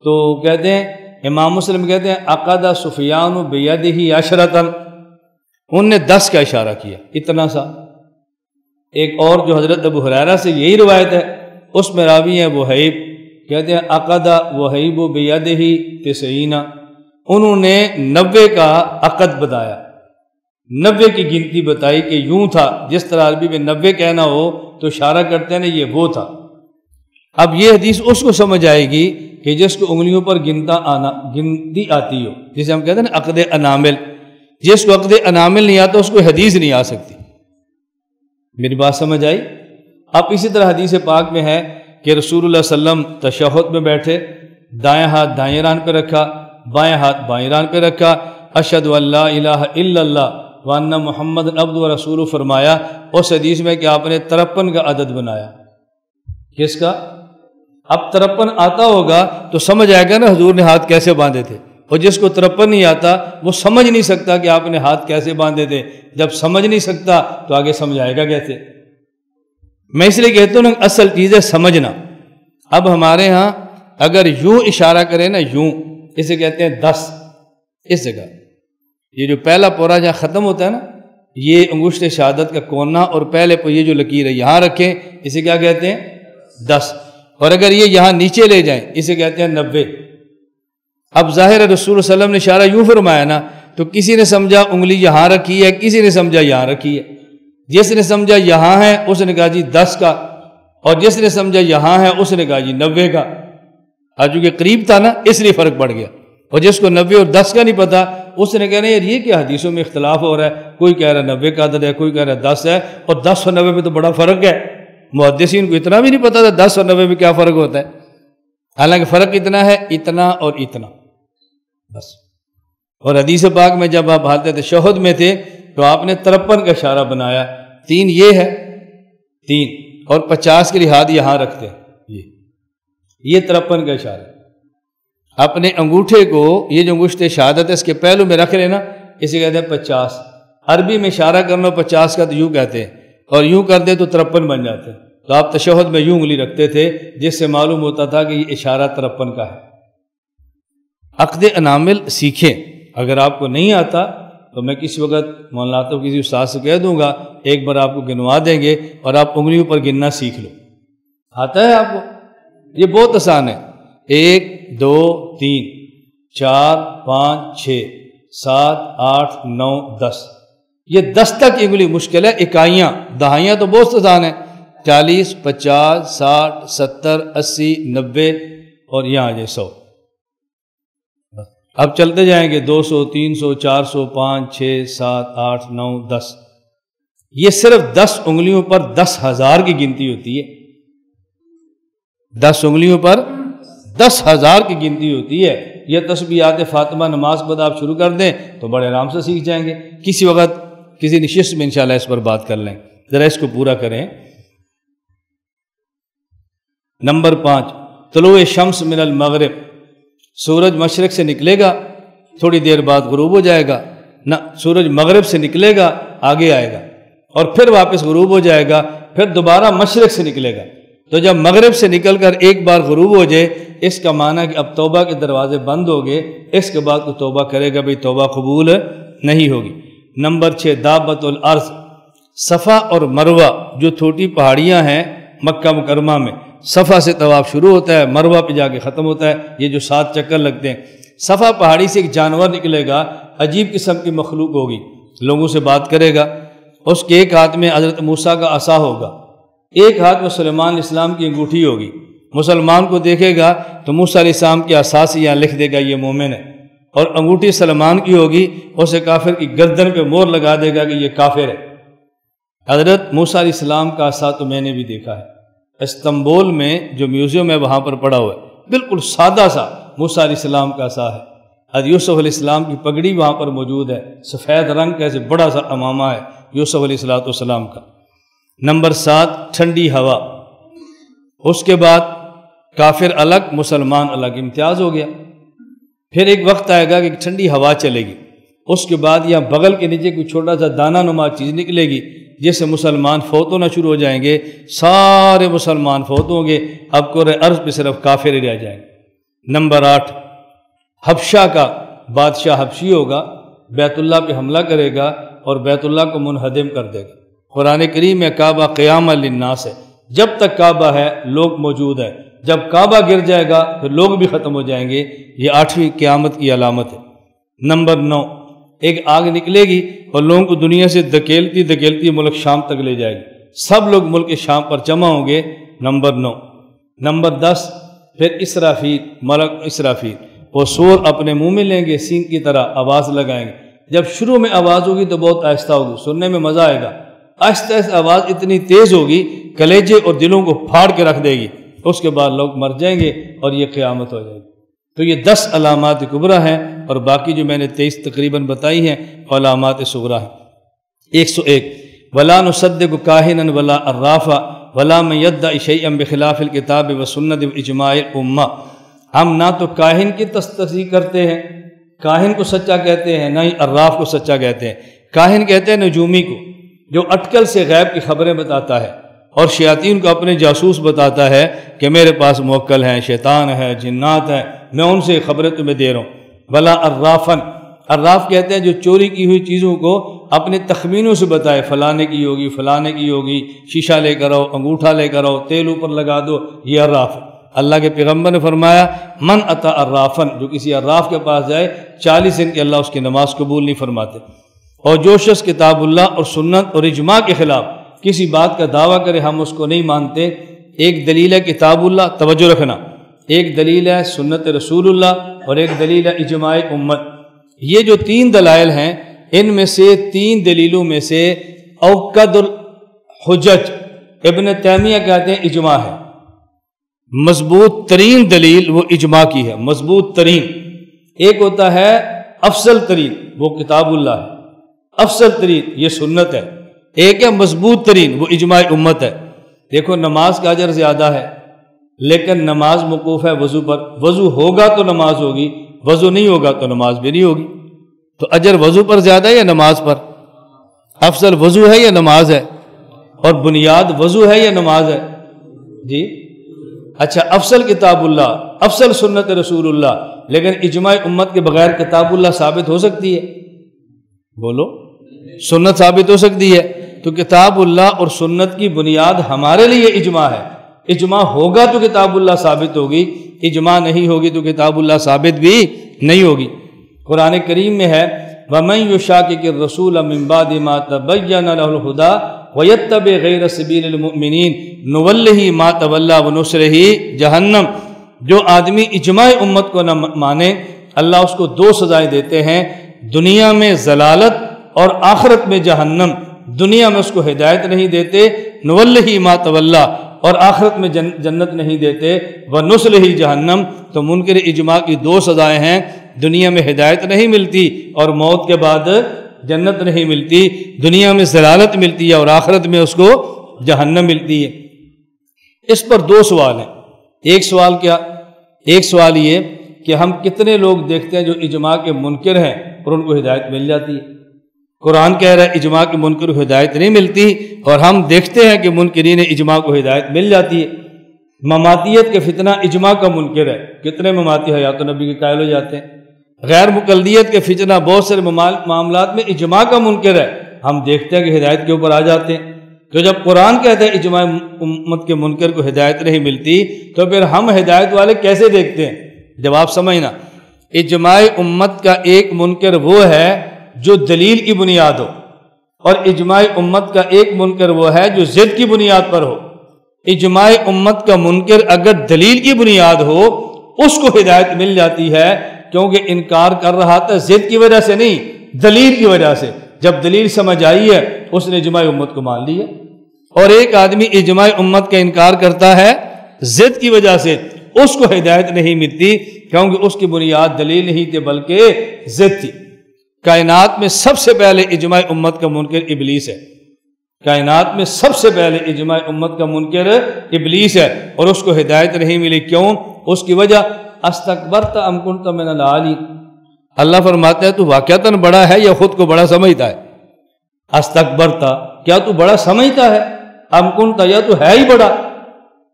تو کہتے ہیں امام مسلم کہتے ہیں عقد سفیان بیدہ عشرۃ، ان نے 10 کا اشارہ کیا، اتنا سا۔ ایک اور جو حضرت ابو ہریرہ سے یہی روایت ہے، اس میں راوی ہے وہیب، کہتے ہیں عقد وہیب بیدہ 90، انہوں نے 90 کا عقد بتایا، 90 کی گنتی بتائی کہ یوں تھا، جس طرح عربی میں 90 کہنا ہو تو اشارہ کرتے ہیں نا، یہ وہ تھا۔ اب یہ حدیث اس کو سمجھ آئے گی کہ جس کو انگلیوں پر گنتی آتی ہو، جسے ہم کہتے ہیں نا عقد انامل، جس کو عقد انامل نہیں آتا اس کو حدیث نہیں آ سکتی۔ میری بات سمجھ آئی؟ اب اسی طرح حدیث پاک میں ہے کہ رسول اللہ صلی اللہ علیہ وسلم تشہد میں بیٹھے، دائیں ہاتھ دائیں ران پہ رکھا، بائیں ہاتھ بائیں ران پہ رکھا، اشہد ان لا الہ الا اللہ وان محمد عبدہ و رسولہ فرمایا۔ اس حدیث میں کہ آپ نے 53 کا عدد بنایا۔ کس کا؟ اب 53 آتا ہوگا تو سمجھ آئے گا نا حضور نے ہاتھ کیسے باندھے تھے، اور جس کو 53 نہیں آتا وہ سمجھ نہیں سکتا کہ آپ نے ہاتھ کیسے باندھے تھے۔ جب سمجھ نہیں سکتا تو آگے سمجھ آئے گا کیسے؟ میں اس لیے کہتا ہوں اصل چیز ہے سمجھنا۔ اب ہمارے ہاں اگر یوں اشارہ کرے نا، یوں، اسے کہتے ہیں 10، اس جگہ یہ جو پہلا پورا جہاں ختم ہوتا ہے نا، یہ انگشت شہادت کا کونا اور پہلے پر یہ جو لکیر ہے یہاں رکھیں، اسے کیا کہتے ہیں؟ 10۔ اور اگر یہ یہاں نیچے لے جائیں اسے کہتے ہیں 90۔ اب ظاہر رسول صلی اللہ علیہ وسلم نے اشارہ یوں فرمایا نا، تو کسی نے سمجھا انگلی یہاں رکھی ہے، کسی نے سمجھا یہاں رکھی ہے۔ جس نے سمجھا یہاں ہے اس نے کہا جی 10 کا، اور جس نے سمجھا یہاں ہے اس نے کہا جی 90 کا۔ آج چونکہ قریب تھا نا اس لیے فرق پڑ گیا، اور جس کو 90 اور 10 کا نہیں پتا اس نے کہنا یار یہ کیا حدیثوں میں اختلاف ہو رہا ہے، کوئی کہہ رہا ہے 90 کا عدد ہے، کوئی کہہ رہا ہے 10 ہے، اور 10 اور 90 میں تو بڑا فرق ہے۔ محدثین کو اتنا بھی نہیں پتا تھا 10 اور 90 میں کیا فرق ہوتا ہے، حالانکہ فرق اتنا ہے، اتنا اور اتنا بس۔ اور حدیث پاک میں جب آپ حالت تشہد میں تھے تو آپ نے 53 کا اشارہ بنایا، 3 یہ ہے 3 اور 50 کے لیے ہاتھ یہاں رکھتے ہیں، یہ 53 کا اشارہ۔ اپنے انگوٹھے کو یہ جو انگشت شہادت ہے اس کے پہلو میں رکھ لینا، اسے کہتے ہیں 50۔ عربی میں اشارہ کرنا 50 کا تو یوں کہتے ہیں، اور یوں کر دے تو 53 بن جاتے ہیں۔ تو آپ تشہد میں یوں انگلی رکھتے تھے جس سے معلوم ہوتا تھا کہ یہ اشارہ 53 کا ہے۔ عقد انامل سیکھیں، اگر آپ کو نہیں آتا تو میں کسی وقت مولانا تو کسی استاد سے کہہ دوں گا، ایک بار آپ کو گنوا دیں گے اور آپ انگلیوں پر گننا سیکھ لو۔ آتا ہے آپ کو؟ یہ بہت آسان ہے، 1 2 3 4 5 6 7 8 9 10، یہ 10 تک انگلی مشکل ہے، اکائیاں دہائیاں تو بہت آسان ہیں، 40 50 60 70 80 90 اور یہاں آ جائے 100. اب چلتے جائیں گے 200 300 400 5 6 7 8 9 10. یہ صرف 10 انگلیوں پر 10,000 کی گنتی ہوتی ہے. 10 انگلیوں پر 10,000 کی گنتی ہوتی ہے. یہ تسبیحات فاطمہ نماز بعد آپ شروع کر دیں تو بڑے آرام سے سیکھ جائیں گے. کسی وقت کسی نشست میں انشاءاللہ اس پر بات کر لیں. ذرا اس کو پورا کریں. نمبر 5 طلوع شمس من المغرب. سورج مشرق سے نکلے گا، تھوڑی دیر بعد غروب ہو جائے گا. نہ سورج مغرب سے نکلے گا، آگے آئے گا اور پھر واپس غروب ہو جائے گا، پھر دوبارہ مشرق سے نکلے گا. تو جب مغرب سے نکل کر ایک بار غروب ہو جائے، اس کا معنی کہ اب توبہ کے دروازے بند ہو گئے، اس کے بعد تو توبہ کرے گا بھئی توبہ قبول نہیں ہوگی. نمبر 6 دابۃ الارض. صفا اور مروہ جو چھوٹی پہاڑیاں ہیں مکہ مکرمہ میں، صفا سے طواف شروع ہوتا ہے، مروہ پہ جا کے ختم ہوتا ہے. یہ جو 7 چکر لگتے ہیں. صفا پہاڑی سے ایک جانور نکلے گا، عجیب قسم کی مخلوق ہوگی، لوگوں سے بات کرے گا. اس کے ایک ہاتھ میں حضرت موسیٰ کا عصا ہوگا، ایک ہاتھ میں سلیمان علیہ السلام کی انگوٹھی ہوگی. مسلمان کو دیکھے گا تو موسیٰ علیہ السلام کے عصا سے یہاں لکھ دے گا یہ مومن ہے، اور انگوٹھی سلمان کی ہوگی، اسے کافر کی گردن پہ مور لگا دے گا کہ یہ کافر ہے. حضرت موسیٰ علیہ السلام کا عصا تو میں نے بھی دیکھا ہے، استنبول میں جو میوزیم ہے وہاں پر پڑا ہوا ہے، بالکل سادہ سا موسیٰ علیہ السلام کا عصا ہے. حضرت یوسف علیہ السلام کی پگڑی وہاں پر موجود ہے، سفید رنگ کا ایسے بڑا سا امامہ ہے یوسف علیہ السلام کا. نمبر 7 ٹھنڈی ہوا. اس کے بعد کافر الگ مسلمان الگ، امتیاز ہو گیا. پھر ایک وقت آئے گا کہ ٹھنڈی ہوا چلے گی، اس کے بعد یہاں بغل کے نیچے کوئی چھوٹا سا دانہ نما چیز نکلے گی جس سے مسلمان فوت ہونا شروع ہو جائیں گے. سارے مسلمان فوت ہوں گے، اب کرۂ ارض پہ صرف کافر ہی رہ جائیں گے. نمبر 8 حبشہ کا بادشاہ حبشی ہوگا، بیت اللہ پہ حملہ کرے گا اور بیت اللہ کو منہدم کر دے گا. قرآن کریم میں کعبہ قیام للناس ہے، جب تک کعبہ ہے لوگ موجود ہیں، جب کعبہ گر جائے گا تو لوگ بھی ختم ہو جائیں گے. یہ 8ویں قیامت کی علامت ہے. نمبر 9 ایک آگ نکلے گی اور لوگوں کو دنیا سے دھکیلتی دھکیلتی ملک شام تک لے جائے گی، سب لوگ ملک شام پر جمع ہوں گے. نمبر 9. نمبر 10 پھر اسرافیل، ملک اسرافیل، وہ سور اپنے منہ میں لیں گے، سینگ کی طرح آواز لگائیں گے. جب شروع میں آواز ہوگی تو بہت آہستہ ہوگی، سننے میں مزہ آئے گا. آہستہ آہستہ آواز اتنی تیز ہوگی کلیجے اور دلوں کو پھاڑ کے رکھ دے گی. اس کے بعد لوگ مر جائیں گے اور یہ قیامت ہو جائے گی. تو یہ 10 علامات کبریٰ ہیں، اور باقی جو میں نے 23 تقریباً بتائی ہیں علامات صغریٰ ہیں. 101 ولا نصدق کاہنا ولا عرافا ولا من يدعي شيئا بخلاف الکتاب والسنت واجماع الامہ. ہم نہ تو کاہن کی تصدیق کرتے ہیں، کاہن کو سچا کہتے ہیں، نہ ہی عراف کو سچا کہتے ہیں. کاہن کہتے ہیں نجومی کو، جو اٹکل سے غیب کی خبریں بتاتا ہے اور شیاطین کو اپنے جاسوس بتاتا ہے کہ میرے پاس موکل ہیں، شیطان ہے، جنات ہیں، میں ان سے خبریں تمہیں دے رہا ہوں. بلا عرافن، عراف کہتے ہیں جو چوری کی ہوئی چیزوں کو اپنے تخمینوں سے بتائے، فلانے کی ہوگی، فلانے کی ہوگی، شیشہ لے کر آؤ، انگوٹھا لے کر آؤ، تیل اوپر لگا دو، یہ عراف. اللہ کے پیغمبر نے فرمایا من اتا عرافن، جو کسی عراف کے پاس جائے 40 دن کی اللہ اس کی نماز قبول نہیں فرماتے. اور جو شخص کتاب اللہ اور سنت اور اجماع کے خلاف کسی بات کا دعویٰ کرے ہم اس کو نہیں مانتے. ایک دلیل ہے کتاب اللہ، توجہ رکھنا، ایک دلیل ہے سنت رسول اللہ، اور ایک دلیل ہے اجماع امت. یہ جو 3 دلائل ہیں، ان میں سے 3 دلیلوں میں سے اوقد الحجج ابن تیمیہ کہتے ہیں اجماع ہے. مضبوط ترین دلیل وہ اجماع کی ہے، مضبوط ترین. ایک ہوتا ہے افضل ترین، وہ کتاب اللہ ہے، افضل ترین یہ سنت ہے. ایک ہے مضبوط ترین، وہ اجماع امت ہے. دیکھو نماز کا اجر زیادہ ہے، لیکن نماز موقوف ہے وضو پر. وضو ہوگا تو نماز ہوگی، وضو نہیں ہوگا تو نماز بھی نہیں ہوگی. تو اجر وضو پر زیادہ ہے یا نماز پر؟ افضل وضو ہے یا نماز ہے؟ اور بنیاد وضو ہے یا نماز ہے؟ جی اچھا، افضل کتاب اللہ، افضل سنت رسول اللہ، لیکن اجماع امت کے بغیر کتاب اللہ ثابت ہو سکتی ہے؟ بولو، سنت ثابت ہو سکتی ہے. تو کتاب اللہ اور سنت کی بنیاد ہمارے لیے اجماع ہے. اجماع ہوگا تو کتاب اللہ ثابت ہوگی، اجماع نہیں ہوگی تو کتاب اللہ ثابت بھی نہیں ہوگی. قرآن کریم میں ہے وَمَن يُشَاقِقِ الرَّسُولَ مِن بَعْدِ مَا تَبَيَّنَ لَهُ الْهُدَىٰ وَيَتَّبِعْ غَيْرَ سَبِيلِ الْمُؤْمِنِينَ نُوَلِّهِ مَا تَوَلَّى وَنُصْلِهِ جہنم۔ جو آدمی اجماع امت کو نہ مانے اللہ اس کو دو سزائیں دیتے ہیں، دنیا میں ضلالت اور آخرت میں جہنم۔ دنیا میں اس کو ہدایت نہیں دیتے، نُوَلِّهِ مَا تَوَلَّى، اور آخرت میں جنت نہیں دیتے، وَنُصْلِهِ جہنم۔ تو منکر اجماع کی دو سزائیں ہیں، دنیا میں ہدایت نہیں ملتی اور موت کے بعد جنت نہیں ملتی، دنیا میں ضلالت ملتی ہے اور آخرت میں اس کو جہنم ملتی ہے۔ اس پر دو سوال ہیں۔ ایک سوال کیا؟ ایک سوال یہ کہ ہم کتنے لوگ دیکھتے ہیں جو اجماع کے منکر ہیں اور ان کو ہدایت مل جاتی ہے۔ قرآن کہہ رہا ہے اجماع کے منکر کو ہدایت نہیں ملتی، اور ہم دیکھتے ہیں کہ منکرین اجماع کو ہدایت مل جاتی ہے۔ مماتیت کے فتنہ اجماع کا منکر ہے، کتنے مماتی حیات النبی کے قائل ہو جاتے ہیں۔ غیر مقلدیت کے فتنہ بہت سارے معاملات میں اجماع کا منکر ہے، ہم دیکھتے ہیں کہ ہدایت کے اوپر آ جاتے ہیں۔ تو جب قرآن کہتا ہے اجماع امت کے منکر کو ہدایت نہیں ملتی، تو پھر ہم ہدایت والے کیسے دیکھتے ہیں؟ جواب سمجھنا، اجماع امت کا ایک منکر وہ ہے جو دلیل کی بنیاد ہو، اور اجماع امت کا ایک منکر وہ ہے جو ضد کی بنیاد پر ہو۔ اجماع امت کا منکر اگر دلیل کی بنیاد ہو اس کو ہدایت مل جاتی ہے، کیونکہ انکار کر رہا تھا ضد کی وجہ سے نہیں، دلیل کی وجہ سے۔ جب دلیل سمجھ آئی ہے اس نے اجماع امت کو مان لیا۔ اور ایک آدمی اجماع امت کا انکار کرتا ہے ضد کی وجہ سے، اس کو ہدایت نہیں ملتی، کیونکہ اس کی بنیاد دلیل نہیں تھی بلکہ ضد تھی۔ کائنات میں سب سے پہلے اجماع امت کا منکر ابلیس ہے، کائنات میں سب سے پہلے اجماع امت کا منکر ابلیس ہے، اور اس کو ہدایت نہیں ملی۔ کیوں؟ اس کی وجہ استکبرت ام کنت من العالین۔ اللہ فرماتا ہے تو واقعتاً بڑا ہے یا خود کو بڑا سمجھتا ہے؟ استکبرت، کیا تو بڑا سمجھتا ہے؟ ام کنت، یا تو ہے ہی بڑا۔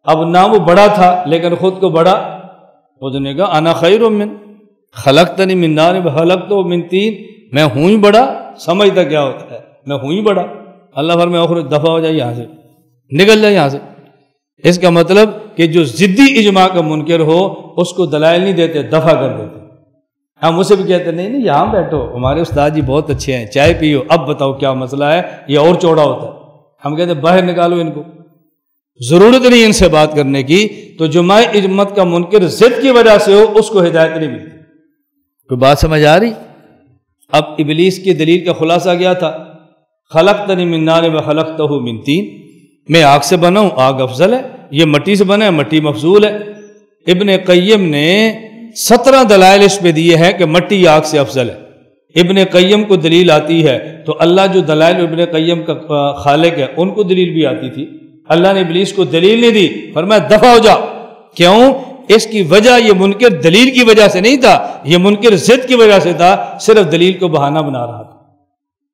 اب نہ وہ بڑا تھا لیکن خود کو بڑا، خود نے کہا انا خیر من خلقتنی من نار وخلقتہ من طین، میں ہوں ہی بڑا۔ سمجھتا کیا ہوتا ہے؟ میں ہوں ہی بڑا۔ اللہ فرمائے اخرج، دفع ہو جائے یہاں سے، نکل جائے یہاں سے۔ اس کا مطلب کہ جو ضدی اجماع کا منکر ہو اس کو دلائل نہیں دیتے، دفع کر دیتے۔ ہم اسے بھی کہتے نہیں نہیں یہاں بیٹھو، ہمارے استاد جی بہت اچھے ہیں، چائے پیو، اب بتاؤ کیا مسئلہ ہے، یہ اور چوڑا ہوتا ہے۔ ہم کہتے باہر نکالو ان کو، ضرورت نہیں ان سے بات کرنے کی۔ تو جماع اجمت کا منکر ضد کی وجہ سے ہو اس کو ہدایت نہیں ملتی۔ کوئی بات سمجھ آ رہی؟ اب ابلیس کی دلیل کا خلاصہ کیا تھا؟ خلقتنی من نار وخلقتہ من طین، میں آگ سے بنا ہوں، آگ افضل ہے، یہ مٹی سے بنا ہے، مٹی مفضول ہے۔ ابن قیم نے 17 دلائل اس پہ دیے ہیں کہ مٹی آگ سے افضل ہے۔ ابن قیم کو دلیل آتی ہے تو اللہ جو دلائل ابن قیم کا خالق ہے ان کو دلیل بھی آتی تھی۔ اللہ نے ابلیس کو دلیل نہیں دی، فرمایا دفع ہو جا۔ کیوں؟ اس کی وجہ یہ منکر دلیل کی وجہ سے نہیں تھا، یہ منکر ضد کی وجہ سے تھا، صرف دلیل کو بہانہ بنا رہا تھا،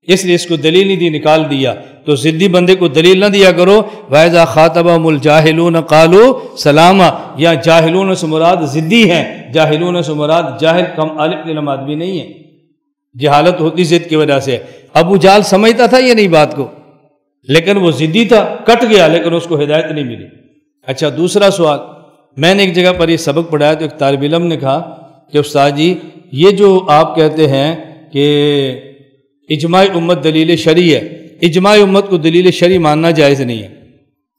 اس لیے اس کو دلیل نہیں دی، نکال دیا۔ تو ضدی بندے کو دلیل نہ دیا کرو۔ وَإِذَا خَاطَبَهُمُ الْجَاهِلُونَ قَالُوا سَلَامًا، یا جاہلون سے مراد ضدی ہیں، جاہلون سے مراد جاہل کم الف علم آدمی نہیں ہے، جہالت ہوتی ضد کی وجہ سے۔ ابو جہل سمجھتا تھا یہ نہیں بات کو، لیکن وہ ضدی تھا، کٹ گیا، لیکن اس کو ہدایت نہیں ملی۔ اچھا دوسرا سوال، میں نے ایک جگہ پر یہ سبق پڑھایا تو ایک طالب علم نے کہا کہ استاد جی یہ جو آپ کہتے ہیں کہ اجماع امت دلیل شرعی ہے، اجماع امت کو دلیل شرعی ماننا جائز نہیں ہے۔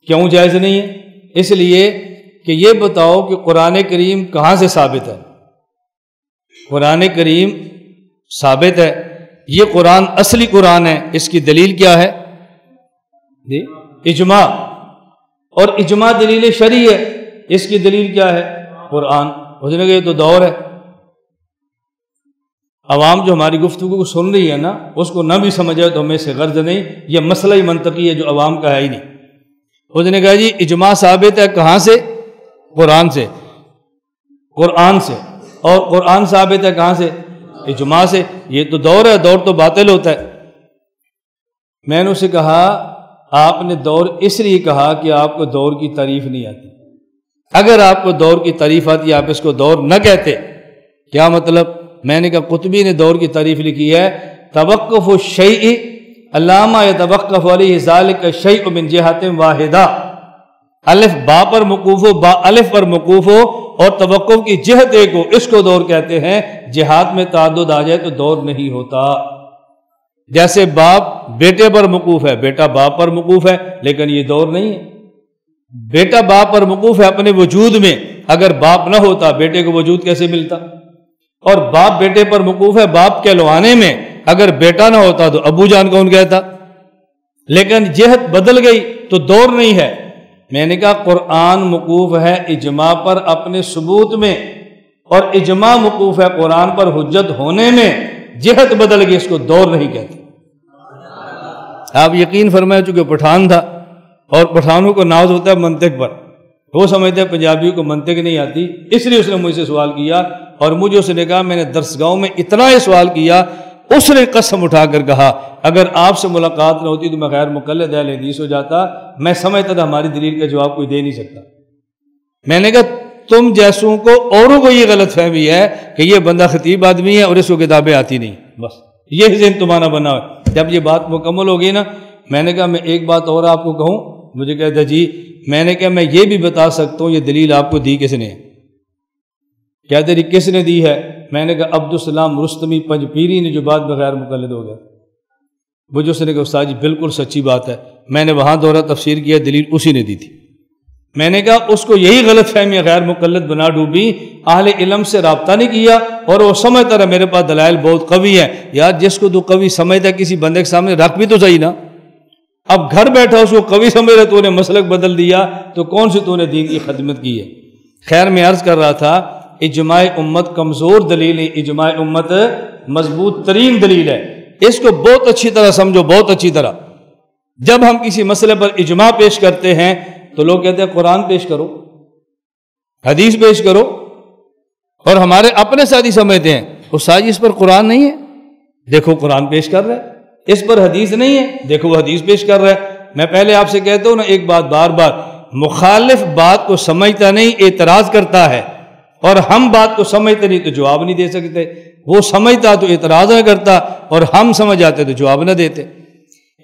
کیوں جائز نہیں ہے؟ اس لیے کہ یہ بتاؤ کہ قرآن کریم کہاں سے ثابت ہے؟ قرآن کریم ثابت ہے، یہ قرآن اصلی قرآن ہے، اس کی دلیل کیا ہے؟ اجماع، اور اجماع دلیل شرعی ہے، اس کی دلیل کیا ہے؟ قرآن۔ اس نے کہا یہ تو دور ہے، عوام جو ہماری گفتگو کو سن رہی ہے نا اس کو نہ بھی سمجھے تو ہمیں سے غرض نہیں، یہ مسئلہ ہی منطقی ہے جو عوام کا ہے ہی نہیں۔ اس نے کہا جی اجماع ثابت ہے کہاں سے؟ قرآن سے، قرآن سے، اور قرآن ثابت ہے کہاں سے؟ اجماع سے۔ یہ تو دور ہے، دور تو باطل ہوتا ہے۔ میں نے اسے کہا آپ نے دور اس لیے کہا کہ آپ کو دور کی تعریف نہیں آتی، اگر آپ کو دور کی تعریف آتی آپ اس کو دور نہ کہتے۔ کیا مطلب؟ میں نے کہا قطبی نے دور کی تعریف لکھی ہے، توقف الشیء علامہ یتوقف علیہ ذالک الشیء من جہت واحدہ، الف با پر موقوف ہو، با الف پر موقوف ہو اور توقف کی جہت ایک ہو، اس کو دور کہتے ہیں۔ جہات میں تعدد آ جائے تو دور نہیں ہوتا۔ جیسے باپ بیٹے پر موقوف ہے، بیٹا باپ پر موقوف ہے، لیکن یہ دور نہیں ہے۔ بیٹا باپ پر موقوف ہے اپنے وجود میں، اگر باپ نہ ہوتا بیٹے کو وجود کیسے ملتا؟ اور باپ بیٹے پر موقوف ہے باپ کہلوانے میں، اگر بیٹا نہ ہوتا تو ابو جان کون کہتا؟ لیکن جہت بدل گئی تو دور نہیں ہے۔ میں نے کہا قرآن موقوف ہے اجماع پر اپنے ثبوت میں، اور اجماع موقوف ہے قرآن پر حجت ہونے میں، جہت بدل گئی اس کو دور نہیں کہتے۔ آپ یقین فرمائے، چونکہ پٹھان تھا اور پٹھانوں کو ناز ہوتا ہے منطق پر، وہ سمجھتے ہیں پنجابی کو منطق نہیں آتی، اس لیے اس نے مجھ سے سوال کیا، اور مجھے اس نے کہا میں نے درسگاہوں میں اتنا ہی سوال کیا، اس نے قسم اٹھا کر کہا اگر آپ سے ملاقات نہ ہوتی تو میں غیر مقلد اہل حدیث ہو جاتا، میں سمجھتا تھا ہماری دلیل کا جواب کوئی دے نہیں سکتا۔ میں نے کہا تم جیسوں کو اوروں کو یہ غلط فہمی ہے کہ یہ بندہ خطیب آدمی ہے اور اس کو کتابیں آتی نہیں، بس یہ ذہن تمہارا بنا ہے۔ جب یہ بات مکمل ہو گئی نا، میں نے کہا میں ایک بات اور آپ کو کہوں؟ مجھے کہتا جی، میں نے کہا میں یہ بھی بتا سکتا ہوں یہ دلیل آپ کو دی کس نے؟ کہتے جی کس نے دی ہے؟ میں نے کہا عبدالسلام رستمی پنجپیری نے، جو بعد میں غیر مقلد ہو گیا۔ مجھے اس نے کہا استاد جی بالکل سچی بات ہے، میں نے وہاں دورہ تفسیر کیا، دلیل اسی نے دی تھی۔ میں نے کہا اس کو یہی غلط فہمی غیر مقلد بنا ڈوبی، اہل علم سے رابطہ نہیں کیا، اور وہ سمجھتا رہا میرے پاس دلائل بہت قوی ہیں۔ یار جس کو تو قوی سمجھتا ہے کسی بندے کے سامنے رکھ بھی تو صحیح نا۔ اب گھر بیٹھا اس کو قوی سمجھ رہا، تو نے مسلک بدل دیا، تو کون سی تو نے دین کی خدمت کی ہے؟ خیر میں عرض کر رہا تھا اجماع امت کمزور دلیل ہے، اجماع امت مضبوط ترین دلیل ہے۔ اس کو بہت اچھی طرح سمجھو، بہت اچھی طرح۔ جب ہم کسی مسئلے پر اجماع پیش کرتے ہیں تو لوگ کہتے ہیں قرآن پیش کرو، حدیث پیش کرو، اور ہمارے اپنے ساتھی سمجھتے ہیں استاد جی اس پر قرآن نہیں ہے، دیکھو قرآن پیش کر رہا ہے، اس پر حدیث نہیں ہے، دیکھو وہ حدیث پیش کر رہا ہے۔ میں پہلے آپ سے کہتا ہوں نا ایک بات بار بار، مخالف بات کو سمجھتا نہیں، اعتراض کرتا ہے، اور ہم بات کو سمجھتے نہیں تو جواب نہیں دے سکتے۔ وہ سمجھتا تو اعتراض نہ کرتا، اور ہم سمجھ آتے تو جواب نہ دیتے۔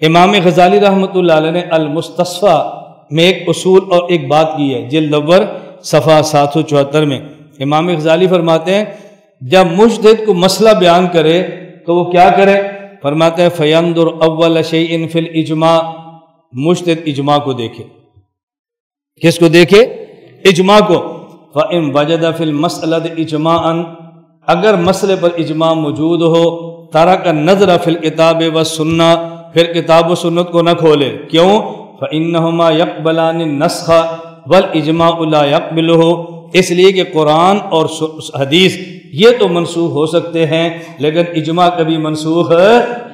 امام غزالی رحمۃ اللہ علیہ نے المستصفیٰ میں ایک اصول اور ایک بات کی ہے، جلد اول صفحہ 774 میں امام غزالی فرماتے ہیں جب مجتہد کو مسئلہ بیان کرے تو وہ کیا کرے؟ فرماتے ہیں فَيَنْظُرْ أَوَّلَ شَيْءٍ فِي الْإِجْمَاعِ، مجتہد اجماع کو دیکھے۔ کس کو دیکھے؟ اجماع کو۔ فَإِنْ وَجَدَ فِي الْمَسْأَلَةِ إِجْمَاعًا، اگر مسئلے پر اجماع موجود ہو، تَرَكَ النَّظْرَ فِي الْكِتَابِ وَالسُّنَّةِ، پھر کتاب و سنت کو نہ کھولے۔ کیوں؟ فَإِنَّهُمَا يَقْبَلَانِ النَّسْخَ وَالْإِجْمَاعُ لَا يَقْبِلُهُ، اس لیے کہ قرآن اور حدیث یہ تو منسوخ ہو سکتے ہیں لیکن اجماع کبھی منسوخ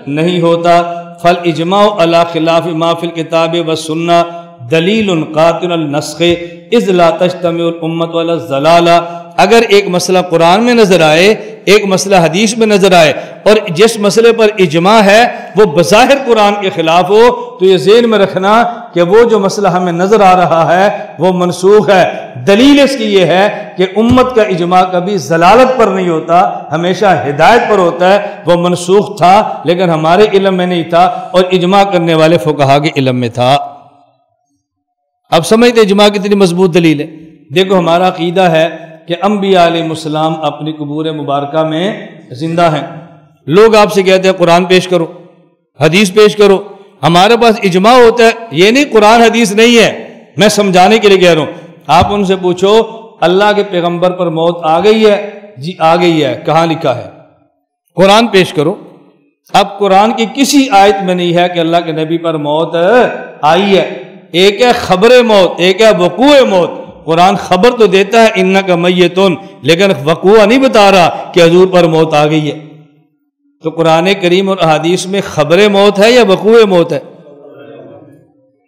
نہیں ہوتا۔ فَالْإِجْمَاعُ عَلَى خِلَافِ مَا فِي الْكِتَابِ وَالسُّنَّةِ دَلِيلٌ قَاطِعٌ النَّسْخِ إِذْ لَا تَجْتَمِعُ الْأُمَّةُ عَلَى الضَّلَالَةِ، اگر ایک مسئلہ قرآن میں نظر آئے، ایک مسئلہ حدیث میں نظر آئے، اور جس مسئلے پر اجماع ہے وہ بظاہر قرآن کے خلاف ہو، تو یہ ذہن میں رکھنا کہ وہ جو مسئلہ ہمیں نظر آ رہا ہے وہ منسوخ ہے۔ دلیل اس کی یہ ہے کہ امت کا اجماع کبھی ضلالت پر نہیں ہوتا، ہمیشہ ہدایت پر ہوتا ہے۔ وہ منسوخ تھا لیکن ہمارے علم میں نہیں تھا، اور اجماع کرنے والے فقہا کے علم میں تھا۔ اب سمجھتے اجماع کتنی مضبوط دلیل ہے۔ دیکھو ہمارا عقیدہ ہے کہ انبیاء علیہ السلام اپنی قبور مبارکہ میں زندہ ہیں۔ لوگ آپ سے کہتے ہیں قرآن پیش کرو، حدیث پیش کرو، ہمارے پاس اجماع ہوتا ہے، یہ نہیں قرآن حدیث نہیں ہے، میں سمجھانے کے لیے کہہ رہا ہوں۔ آپ ان سے پوچھو اللہ کے پیغمبر پر موت آ گئی ہے؟ جی آ گئی ہے، کہاں لکھا ہے؟ قرآن پیش کرو۔ اب قرآن کی کسی آیت میں نہیں ہے کہ اللہ کے نبی پر موت آئی ہے۔ ایک ہے خبر موت، ایک ہے وقوع موت۔ قرآن خبر تو دیتا ہے انک میتون، لیکن وقوع نہیں بتا رہا کہ حضور پر موت آ گئی ہے۔ تو قرآن کریم اور احادیث میں خبر موت ہے یا وقوع موت ہے؟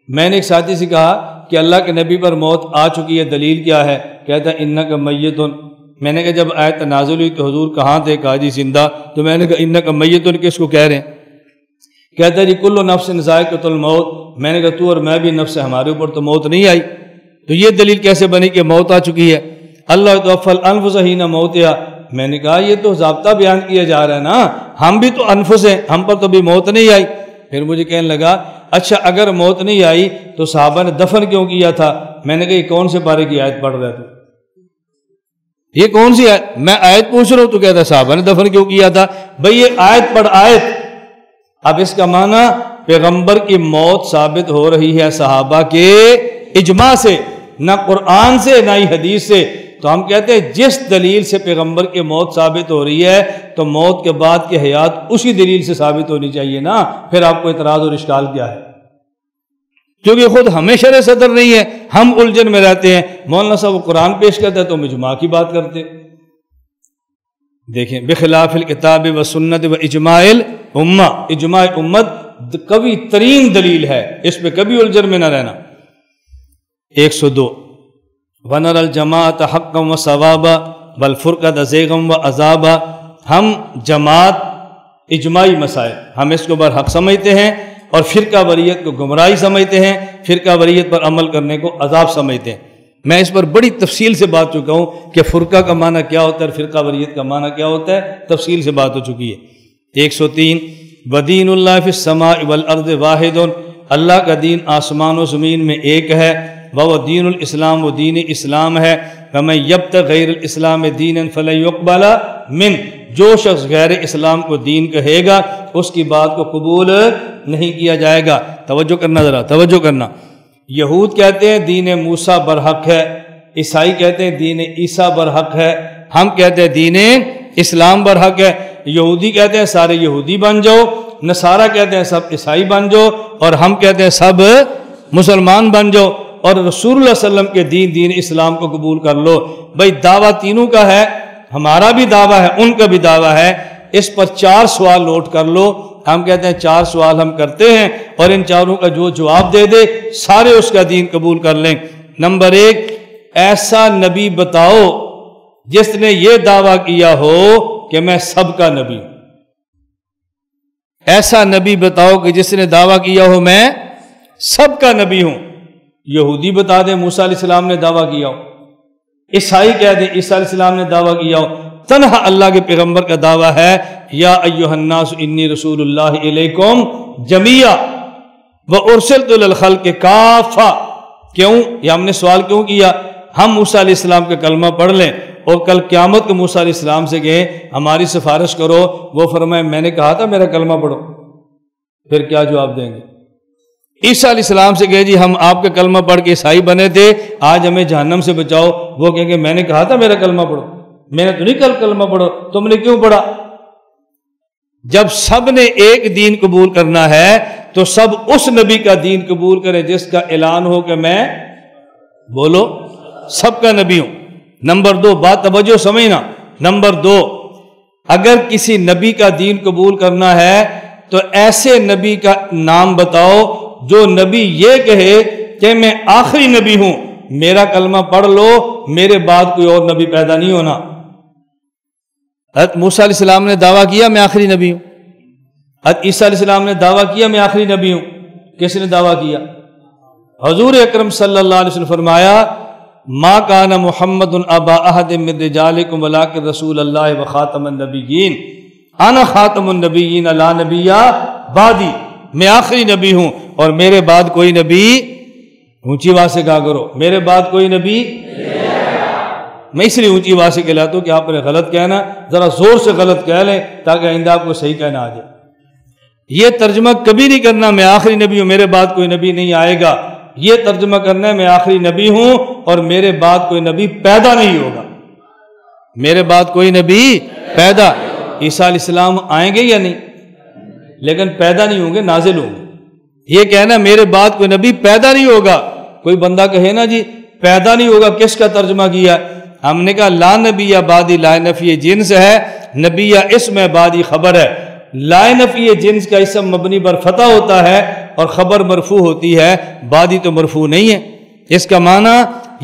میں نے ایک ساتھی سے کہا کہ اللہ کے نبی پر موت آ چکی ہے، دلیل کیا ہے؟ کہتا ہے انک میتون۔ میں نے کہا جب آیت نازل ہوئی تو حضور کہاں تھے؟ کہا جی زندہ۔ تو میں نے کہا انک میتون کس کو کہہ رہے ہیں؟ کہتا ہے جی کل نفس ذائقۃ الموت۔ میں نے کہا تو اور میں بھی نفس ہے، ہمارے اوپر تو موت نہیں آئی، تو یہ دلیل کیسے بنی کہ موت آ چکی ہے؟ اللہ توفی الانفس حین موتہا۔ میں نے کہا یہ تو ضابطہ بیان کیا جا رہا ہے نا، ہم بھی تو انفس ہیں، ہم پر تو بھی موت نہیں آئی۔ پھر مجھے کہنے لگا اچھا اگر موت نہیں آئی تو صحابہ نے دفن کیوں کیا تھا؟ میں نے کہا یہ کون سے بارے کی آیت پڑھ رہا ہے تو؟ یہ کون سی آیت؟ میں آیت پوچھ رہا ہوں تو کہتا ہے صحابہ نے دفن کیوں کیا تھا۔ بھئی یہ آیت پڑھ آیت۔ اب اس کا معنی پیغمبر کی موت ثابت ہو رہی ہے صحابہ کے اجماع سے، نہ قرآن سے نہ ہی حدیث سے، تو ہم کہتے ہیں جس دلیل سے پیغمبر کی موت ثابت ہو رہی ہے تو موت کے بعد کی حیات اسی دلیل سے ثابت ہونی چاہیے نا، پھر آپ کو اعتراض اور اشکال کیا ہے؟ کیونکہ خود ہمیں شرع صدر نہیں ہے، ہم الجھن میں رہتے ہیں، مولانا صاحب وہ قرآن پیش کرتے ہیں تو ہم اجماع کی بات کرتے ہیں۔ دیکھیں بخلاف الکتاب و سنت و اجماع الامہ، اجماع امت قوی ترین دلیل ہے، اس پہ کبھی الجھن میں نہ رہنا۔ 102 وَنَرَى الْجَمَاعَةَ حَقًّا وَصَوَابًا وَالْفُرْقَةَ زَيْغًا وَعَذَابًا، ہم جماعت اجماعی مسائل ہم اس کو برحق سمجھتے ہیں، اور فرقہ وریت کو گمراہی سمجھتے ہیں، فرقہ وریت پر عمل کرنے کو عذاب سمجھتے ہیں۔ میں اس پر بڑی تفصیل سے بات چکا ہوں کہ فرقہ کا معنی کیا ہوتا ہے اور فرقہ وریت کا معنی کیا ہوتا ہے، تفصیل سے بات ہو چکی ہے۔ 103 وَدِينُ اللَّهِ فِي السَّمَاءِ وَالْأَرْضِ وَاحِدٌ، اللہ کا دین آسمان و زمین میں ایک ہے، وہ دین الاسلام، وہ دین اسلام ہے۔ فَمَن يَبْتَغِ غَيْرَ الْإِسْلَامِ دِينًا فَلَن يُقْبَلَ مِنْهُ، جو شخص غیر اسلام کو دین کہے گا اس کی بات کو قبول نہیں کیا جائے گا۔ توجہ کرنا، ذرا توجہ کرنا۔ یہود کہتے ہیں دین موسیٰ برحق ہے، عیسائی کہتے ہیں دین عیسیٰ برحق ہے، ہم کہتے ہیں دین اسلام برحق ہے۔ یہودی کہتے ہیں سارے یہودی بن جاؤ، نصارہ کہتے ہیں سب عیسائی بن جاؤ، اور ہم کہتے ہیں سب مسلمان بن جاؤ، اور رسول اللہ صلی اللہ علیہ وسلم کے دین اسلام کو قبول کر لو۔ بھائی دعویٰ تینوں کا ہے، ہمارا بھی دعویٰ ہے، ان کا بھی دعویٰ ہے۔ اس پر 4 سوال نوٹ کر لو، ہم کہتے ہیں 4 سوال ہم کرتے ہیں، اور ان چاروں کا جو جواب دے دے سارے اس کا دین قبول کر لیں۔ نمبر 1، ایسا نبی بتاؤ جس نے یہ دعویٰ کیا ہو کہ میں سب کا نبی ہوں۔ ایسا نبی بتاؤ کہ جس نے دعویٰ کیا ہو میں سب کا نبی ہوں۔ یہودی بتا دیں موسیٰ علیہ السلام نے دعویٰ کیا ہو، عیسائی کہہ دیں عیسیٰ علیہ السلام نے دعویٰ کیا ہو۔ تنہا اللہ کے پیغمبر کا دعویٰ ہے یا ایھا الناس انی رسول اللہ الیکم جمیعا وارسلت للخلق کافہ۔ کیوں؟ یہ ہم نے سوال کیوں کیا؟ ہم موسیٰ علیہ السلام کا کلمہ پڑھ لیں اور کل قیامت کو موسیٰ علیہ السلام سے کہیں ہماری سفارش کرو، وہ فرمائے میں نے کہا تھا میرا کلمہ پڑھو، پھر کیا جواب دیں گے؟ عیسیٰ علیہ السلام سے کہے جی ہم آپ کا کلمہ پڑھ کے عیسائی بنے تھے، آج ہمیں جہنم سے بچاؤ، وہ کہیں گے میں نے کہا تھا میرا کلمہ پڑھو، میں نے تو نہیں کلمہ پڑھو، تم نے کیوں پڑھا؟ جب سب نے ایک دین قبول کرنا ہے تو سب اس نبی کا دین قبول کریں جس کا اعلان ہو کہ میں بولو سب کا نبی ہوں۔ نمبر 2، بات توجہ سمجھنا، نمبر 2، اگر کسی نبی کا دین قبول کرنا ہے تو ایسے نبی کا نام بتاؤ جو نبی یہ کہے کہ میں آخری نبی ہوں، میرا کلمہ پڑھ لو، میرے بعد کوئی اور نبی پیدا نہیں ہونا۔ حضرت موسیٰ علیہ السلام نے دعویٰ کیا میں آخری نبی ہوں، حضرت عیسیٰ علیہ السلام نے دعویٰ کیا میں آخری نبی ہوں۔ کس نے دعویٰ کیا؟ حضور اکرم صلی اللہ علیہ وسلم فرمایا ما کان محمد ابا احد من رجالکم ولکن رسول اللہ وخاتم النبیین، انا خاتم النبیین لا نبی بعدی، میں آخری نبی ہوں اور میرے بعد کوئی نبی، اونچی آواز سے کہا کرو میرے بعد کوئی نبی، میں اس لیے اونچی آواز سے کہلاتا ہوں کہ آپ نے غلط کہنا، ذرا زور سے غلط کہہ لیں تاکہ آئندہ آپ کو صحیح کہنا آ جائے۔ یہ ترجمہ کبھی نہیں کرنا میں آخری نبی ہوں میرے بعد کوئی نبی نہیں آئے گا، یہ ترجمہ کرنا ہے میں آخری نبی ہوں اور میرے بعد کوئی نبی پیدا نہیں ہوگا، میرے بعد کوئی نبی پیدا۔ عیسیٰ علیہ السلام آئیں گے یا نہیں؟ لیکن پیدا نہیں ہوں گے، نازل ہوں گے۔ یہ کہنا میرے بعد کوئی نبی پیدا نہیں ہوگا، کوئی بندہ کہے نا جی پیدا نہیں ہوگا، کس کا ترجمہ کیا؟ ہم نے کہا لا نبی بعدی، لا نفی جنس ہے، نبی اسم بعدی خبر ہے۔ لا نفی جنس کا اسم مبنی پر فتح ہوتا ہے اور خبر مرفوع ہوتی ہے، بعدی تو مرفوع نہیں ہے۔ اس کا معنی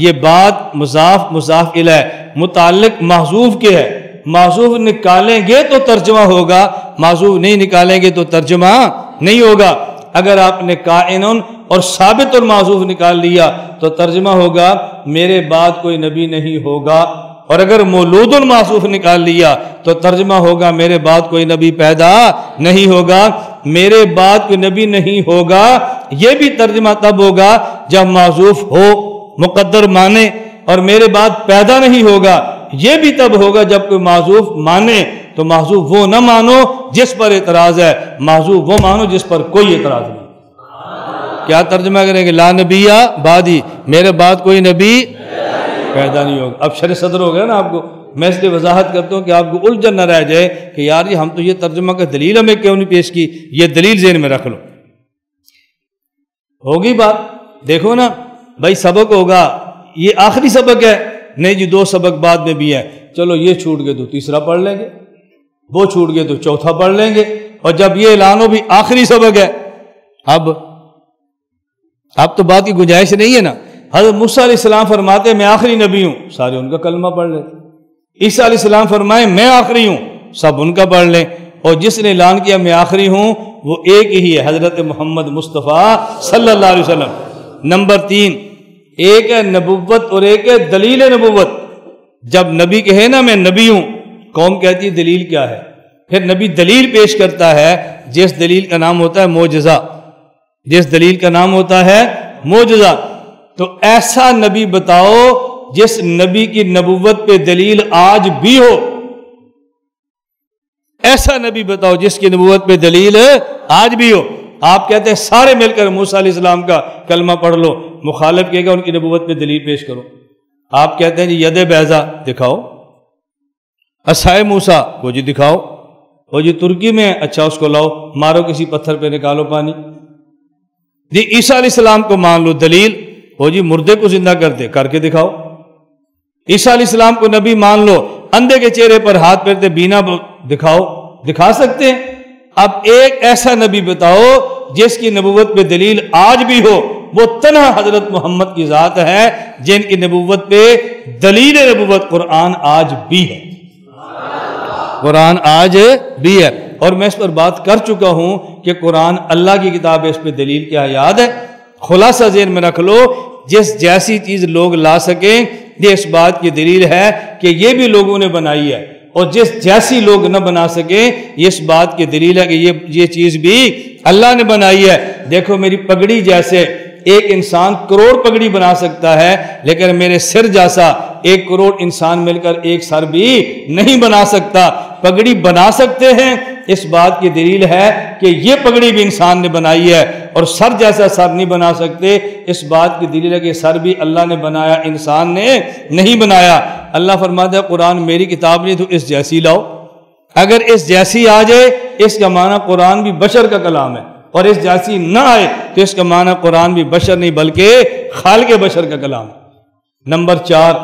یہ بات مضاف مضاف الیہ متعلق محذوف کے ہے، محذوف نکالیں گے تو ترجمہ ہوگا، محذوف نہیں نکالیں گے تو ترجمہ نہیں ہوگا۔ اگر آپ نے کائنن اور ثابت اور محذوف نکال لیا تو ترجمہ ہوگا میرے بعد کوئی نبی نہیں ہوگا، اور اگر مولود محذوف نکال لیا تو ترجمہ ہوگا میرے بعد کوئی نبی پیدا نہیں ہوگا۔ میرے بعد کوئی نبی نہیں ہوگا یہ بھی ترجمہ تب ہوگا جب محذوف ہو مقدر مانے، اور میرے بعد پیدا نہیں ہوگا یہ بھی تب ہوگا جب کوئی محذوف مانے۔ تو محذوف وہ نہ مانو جس پر اعتراض ہے، محذوف وہ مانو جس پر کوئی اعتراض نہیں۔ کیا ترجمہ کریں گے؟ لا نبی بعدی، میرے بعد کوئی نبی پیدا نہیں ہوگا۔ اب شرح صدر ہو گیا نا آپ کو، میں اس لیے وضاحت کرتا ہوں کہ آپ کو الجھن نہ رہ جائے کہ یار یہ ہم تو یہ ترجمہ کا دلیل ہمیں کیوں نہیں پیش کی، یہ دلیل ذہن میں رکھ لو۔ ہوگی بات؟ دیکھو نا بھائی، سبق ہوگا، یہ آخری سبق ہے، نہیں جی 2 سبق بعد میں بھی ہے، چلو یہ چھوٹ گئے تو تیسرا پڑھ لیں گے، وہ چھوٹ گئے تو چوتھا پڑھ لیں گے، اور جب یہ اعلان ہو بھی آخری سبق ہے، اب تو بات کی گنجائش نہیں ہے نا۔ حضرت موسیٰ علیہ السلام فرماتے میں آخری نبی ہوں، سارے ان کا کلمہ پڑھ لیں۔ عیسیٰ علیہ السلام فرمائے میں آخری ہوں، سب ان کا پڑھ لیں۔ اور جس نے اعلان کیا میں آخری ہوں وہ ایک ہی ہے، حضرت محمد مصطفیٰ صلی اللہ علیہ وسلم۔ نمبر 3، ایک ہے نبوت اور ایک ہے دلیل نبوت۔ جب نبی کہے نا میں نبی ہوں، قوم کہتی ہے دلیل کیا ہے؟ پھر نبی دلیل پیش کرتا ہے، جس دلیل کا نام ہوتا ہے معجزہ، جس دلیل کا نام ہوتا ہے معجزہ۔ تو ایسا نبی بتاؤ جس نبی کی نبوت پہ دلیل آج بھی ہو، ایسا نبی بتاؤ جس کی نبوت پہ دلیل آج بھی ہو۔ آپ کہتے ہیں سارے مل کر موسیٰ علیہ السلام کا کلمہ پڑھ لو، مخالف کہے گا ان کی نبوت پہ دلیل پیش کرو۔ آپ کہتے ہیں جی ید بیضا دکھاؤ، عصائے موسیٰ وہ جی دکھاؤ، وہ جی ترکی میں، اچھا اس کو لاؤ، مارو کسی پتھر پہ نکالو پانی۔ جی عیسیٰ علیہ السلام کو مان لو، دلیل وہ جی مردے کو زندہ کر کے دکھاؤ۔ عیسیٰ علیہ السلام کو نبی مان لو، اندھے کے چہرے پر ہاتھ پھیرتے بینا دکھاؤ، دکھا سکتے ہیں۔ اب ایک ایسا نبی بتاؤ جس کی نبوت پہ دلیل آج بھی ہو، وہ تنہا حضرت محمد کی ذات ہے جن کی نبوت پہ دلیل نبوت قرآن آج بھی ہے، قرآن آج بھی ہے۔ اور میں اس پر بات کر چکا ہوں کہ قرآن اللہ کی کتاب ہے، اس پہ دلیل کیا یاد ہے؟ خلاصہ ذہن میں رکھ لو، جس جیسی چیز لوگ لا سکیں یہ اس بات کی دلیل ہے کہ یہ بھی لوگوں نے بنائی ہے، اور جس جیسی لوگ نہ بنا سکیں یہ اس بات کی دلیل ہے کہ یہ چیز بھی اللہ نے بنائی ہے۔ دیکھو میری پگڑی جیسے ایک انسان کروڑ پگڑی بنا سکتا ہے، لیکن میرے سر جیسا 1 کروڑ انسان مل کر ایک سر بھی نہیں بنا سکتا۔ پگڑی بنا سکتے ہیں، اس بات کی دلیل ہے کہ یہ پگڑی بھی انسان نے بنائی ہے، اور سر جیسا سر نہیں بنا سکتے، اس بات کی دلیل ہے کہ سر بھی اللہ نے بنایا، انسان نے نہیں بنایا۔ اللہ فرماتا ہے قرآن میری کتاب نہیں تو اس جیسی لاؤ۔ اگر اس جیسی آ جائے اس کا معنی قرآن بھی بشر کا کلام ہے، اور اس جیسی نہ آئے تو اس کا معنی قرآن بھی بشر نہیں بلکہ خالق بشر کا کلام ہے۔ نمبر 4،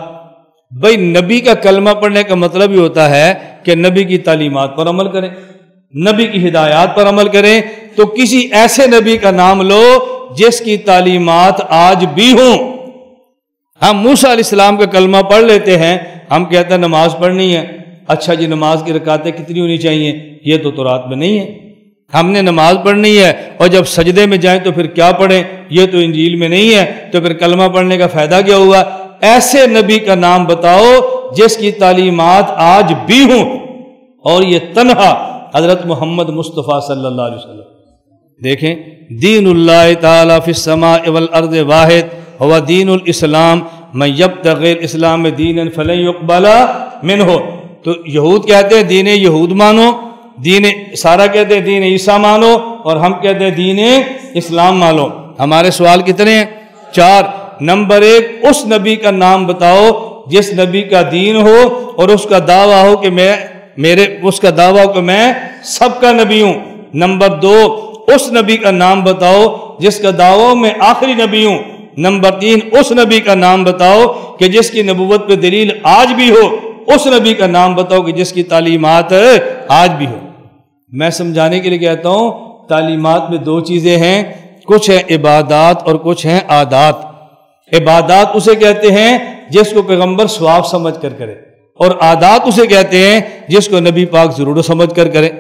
بھئی نبی کا کلمہ پڑھنے کا مطلب ہی ہوتا ہے کہ نبی کی تعلیمات پر عمل کریں، نبی کی ہدایات پر عمل کریں۔ تو کسی ایسے نبی کا نام لو جس کی تعلیمات آج بھی ہوں۔ ہم موسیٰ علیہ السلام کا کلمہ پڑھ لیتے ہیں، ہم کہتے ہیں نماز پڑھنی ہے، اچھا جی نماز کی رکعتیں کتنی ہونی چاہیے؟ یہ تو تورات میں نہیں ہے۔ ہم نے نماز پڑھنی ہے اور جب سجدے میں جائیں تو پھر کیا پڑھیں؟ یہ تو انجیل میں نہیں ہے، تو پھر کلمہ پڑھنے کا فائدہ کیا ہوا؟ ایسے نبی کا نام بتاؤ جس کی تعلیمات آج بھی ہوں، اور یہ تنہا حضرت محمد مصطفیٰ صلی اللہ علیہ وسلم۔ دیکھیں دین اللہ تعالی فی السماء والارض واحد ہوا دین الاسلام من یبتغی الاسلام دینا فلن یقبل منہ۔ تو یہود کہتے ہیں دین یہود مانو، دین سارا کہتے ہیں دین عیسیٰ مانو، اور ہم کہتے ہیں دین اسلام مانو۔ ہمارے سوال کتنے ہیں؟ 4۔ نمبر 1، اس نبی کا نام بتاؤ جس نبی کا دین ہو اور اس کا دعویٰ ہو کہ میں سب کا نبی ہوں۔ نمبر 2، اس نبی کا نام بتاؤ جس کا دعویٰ میں آخری نبی ہوں۔ نمبر 3، اس نبی کا نام بتاؤ کہ جس کی نبوت پہ دلیل آج بھی ہو۔ اس نبی کا نام بتاؤ کہ جس کی تعلیمات آج بھی ہو۔ میں سمجھانے کے لیے کہتا ہوں تعلیمات میں 2 چیزیں ہیں، کچھ ہیں عبادات اور کچھ ہیں عادات۔ عبادات اسے کہتے ہیں جس کو پیغمبر ثواب سمجھ کر کرے، اور عادات اسے کہتے ہیں جس کو نبی پاک ضرور سمجھ کر کرے۔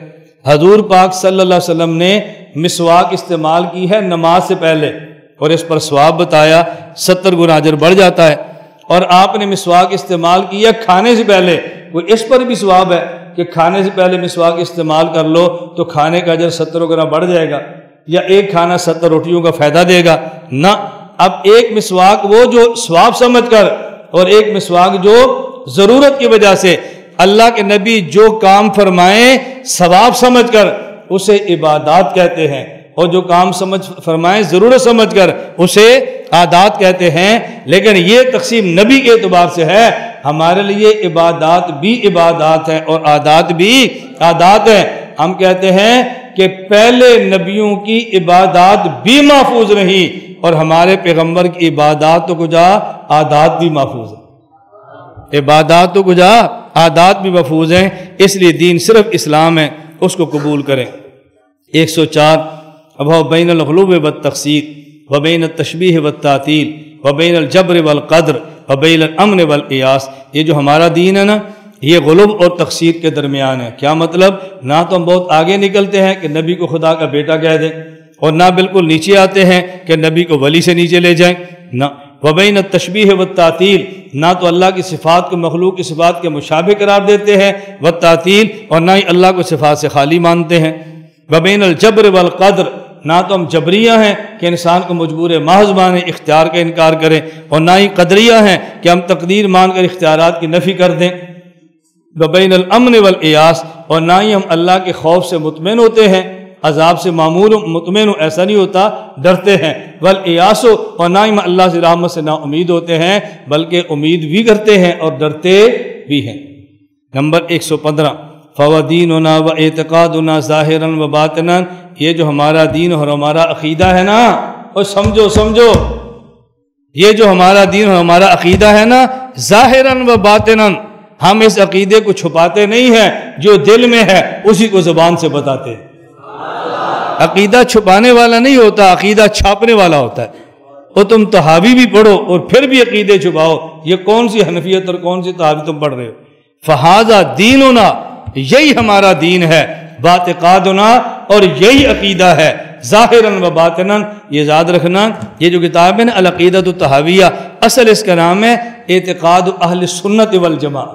حضور پاک صلی اللہ علیہ وسلم نے مسواک استعمال کی ہے نماز سے پہلے، اور اس پر ثواب بتایا، 70 گنا اجر بڑھ جاتا ہے۔ اور آپ نے مسواک استعمال کیا کھانے سے پہلے، کوئی اس پر بھی ثواب ہے کہ کھانے سے پہلے مسواک استعمال کر لو تو کھانے کا اجر 70 گنا بڑھ جائے گا، یا ایک کھانا 70 روٹیوں کا فائدہ دے گا؟ نہ، اب ایک مسواک وہ جو ثواب سمجھ کر، اور ایک مسواک جو ضرورت کی وجہ سے۔ اللہ کے نبی جو کام فرمائیں ثواب سمجھ کر اسے عبادات کہتے ہیں، اور جو کام سمجھ فرمائیں ضرورت سمجھ کر اسے عادات کہتے ہیں۔ لیکن یہ تقسیم نبی کے اعتبار سے ہے، ہمارے لیے عبادات بھی عبادات ہیں اور عادات بھی عادات ہیں۔ ہم کہتے ہیں کہ پہلے نبیوں کی عبادات بھی محفوظ نہیں اور ہمارے پیغمبر کی عبادات تو کجا عادات بھی محفوظ ہیں، عبادات تو کجا عادات بھی محفوظ ہیں۔ اس لیے دین صرف اسلام ہے، اس کو قبول کریں۔ 104 اب بین الغلوب والتقصیر وبین التشبیہ والتعطیل وبین الجبر والقدر وبین الامن والقیاس۔ یہ جو ہمارا دین ہے نا، یہ غلوب اور تقصیر کے درمیان ہے۔ کیا مطلب؟ نہ تو ہم بہت آگے نکلتے ہیں کہ نبی کو خدا کا بیٹا کہہ دیں، اور نہ بالکل نیچے آتے ہیں کہ نبی کو ولی سے نیچے لے جائیں، نہ وبین التشبیہ والتعطیل، نہ تو اللہ کی صفات کو مخلوق کی صفات کے مشابہ قرار دیتے ہیں والتعطیل، اور نہ ہی اللہ کو صفات سے خالی مانتے ہیں۔ وبین الجبر والقدر، نہ تو ہم جبریہ ہیں کہ انسان کو مجبور محض مانیں، اختیار کا انکار کریں، اور نہ ہی قدریہ ہیں کہ ہم تقدیر مان کر اختیارات کی نفی کر دیں۔ وبین الامن والقیاس، اور نہ ہی ہم اللہ کے خوف سے مطمئن ہوتے ہیں، عذاب سے معمول مطمئن ایسا نہیں ہوتا، ڈرتے ہیں۔ والقیاس، اور نہ ہی ہم اللہ سے رحمت سے نا امید ہوتے ہیں بلکہ امید بھی کرتے ہیں اور ڈرتے بھی ہیں۔ نمبر 115 فوادیننا و اعتقادنا ظاہرا و باطنا، یہ جو ہمارا دین اور ہمارا عقیدہ ہے نا، اور سمجھو یہ جو ہمارا دین اور ہمارا عقیدہ ہے نا، ظاہرا و باطنا، ہم اس عقیدے کو چھپاتے نہیں ہیں، جو دل میں ہے اسی کو زبان سے بتاتے ہیں۔ عقیدہ چھپانے والا نہیں ہوتا، عقیدہ چھاپنے والا ہوتا ہے۔ اور تم تحاوی بھی پڑھو اور پھر بھی عقیدے چھپاؤ، یہ کون سی حنفیت اور کون سی تحاوی تم پڑھ رہے ہو؟ فہذا دیننا، یہی ہمارا دین ہے، باعتقادنا، اور یہی عقیدہ ہے، ظاہراً و باطناً۔ یہ یاد رکھنا، یہ جو کتاب ہے نا العقیدۃ الطحاویہ، اصل اس کا نام ہے اعتقاد اہل سنت والجماعہ،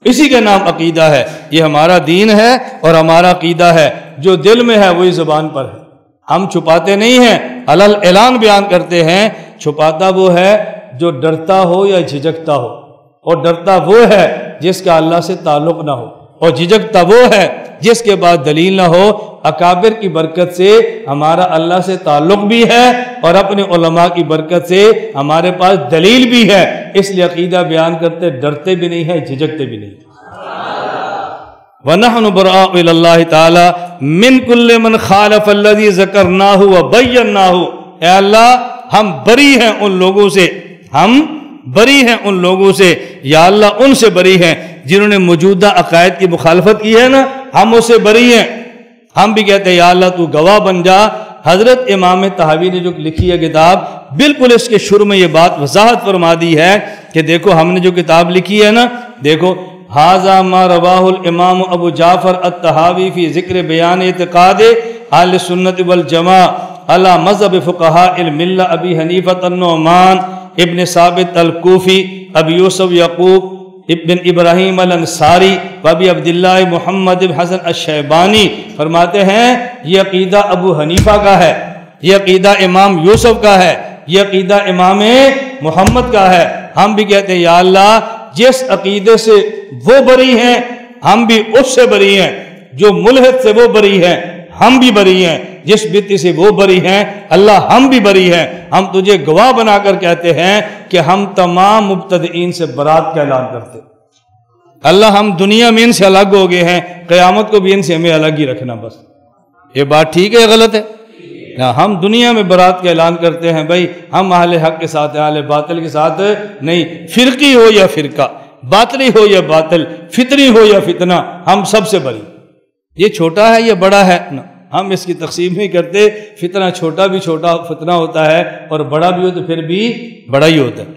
اسی کا نام عقیدہ ہے۔ یہ ہمارا دین ہے اور ہمارا عقیدہ ہے، جو دل میں ہے وہی زبان پر ہے، ہم چھپاتے نہیں ہیں، علل اعلان بیان کرتے ہیں۔ چھپاتا وہ ہے جو ڈرتا ہو یا جھجکتا ہو، اور ڈرتا وہ ہے جس کا اللہ سے تعلق نہ ہو، اور جھجکتا وہ ہے جس کے بعد دلیل نہ ہو۔ اکابر کی برکت سے ہمارا اللہ سے تعلق بھی ہے اور اپنے علماء کی برکت سے ہمارے پاس دلیل بھی ہے، اس لیے عقیدہ بیان کرتے ڈرتے بھی نہیں ہیں، جھجکتے بھی نہیں۔ وَنَحْنُ بُرَاءُ إِلَى اللَّهِ تَعَالَى مِنْ كُلِّ مَنْ خَالَفَ الَّذِي ذَكَرْنَاهُ وَبَيَّنَّاهُ۔ اے اللہ ہم بری ہیں ان لوگوں سے، ہم بری ہیں ان لوگوں سے، یا اللہ ان سے بری ہیں جنہوں نے موجودہ عقائد کی مخالفت کی ہے نا، ہم اس سے بری ہیں۔ ہم بھی کہتے ہیں یا اللہ تو گواہ بن جا۔ حضرت امام طحاوی نے جو لکھی ہے کتاب، بالکل اس کے شروع میں یہ بات وضاحت فرما دی ہے کہ دیکھو ہم نے جو کتاب لکھی ہے نا، دیکھو ھذا ما رواہ الامام ابو جعفر الطحاوی فی ذکر بیان اعتقاد اہل سنت والجماعہ علی مذہب فقہاء الملہ ابی حنیفہ النعمان ابن ثابت الکوفی، ابی یوسف یعقوب ابن ابراہیم الانصاری وابی عبداللہ محمد بن حسن الشیبانی۔ فرماتے ہیں یہ عقیدہ ابو حنیفہ کا ہے، یہ عقیدہ امام یوسف کا ہے، یہ عقیدہ امام محمد کا ہے۔ ہم بھی کہتے ہیں یا اللہ جس عقیدے سے وہ بری ہیں ہم بھی اس سے بری ہیں، جو ملحد سے وہ بری ہیں ہم بھی بری ہیں، جس بدعتی سے وہ بری ہیں اللہ ہم بھی بری ہیں۔ ہم تجھے گواہ بنا کر کہتے ہیں کہ ہم تمام مبتدئین سے برات کا اعلان کرتے، اللہ ہم دنیا میں ان سے الگ ہو گئے ہیں، قیامت کو بھی ان سے ہمیں الگ ہی رکھنا۔ بس یہ بات ٹھیک ہے یا غلط ہے؟ ہم دنیا میں برات کا اعلان کرتے ہیں، بھائی ہم اہل حق کے ساتھ ہیں، اہل باطل کے ساتھ نہیں، فرقی ہو یا فرقہ، باطلی ہو یا باطل، فطری ہو یا فتنہ، ہم سب سے بری۔ یہ چھوٹا ہے یا بڑا ہے، ہم اس کی تقسیم نہیں کرتے۔ فتنہ چھوٹا بھی چھوٹا فتنہ ہوتا ہے اور بڑا بھی ہو تو پھر بھی بڑا ہی ہوتا ہے۔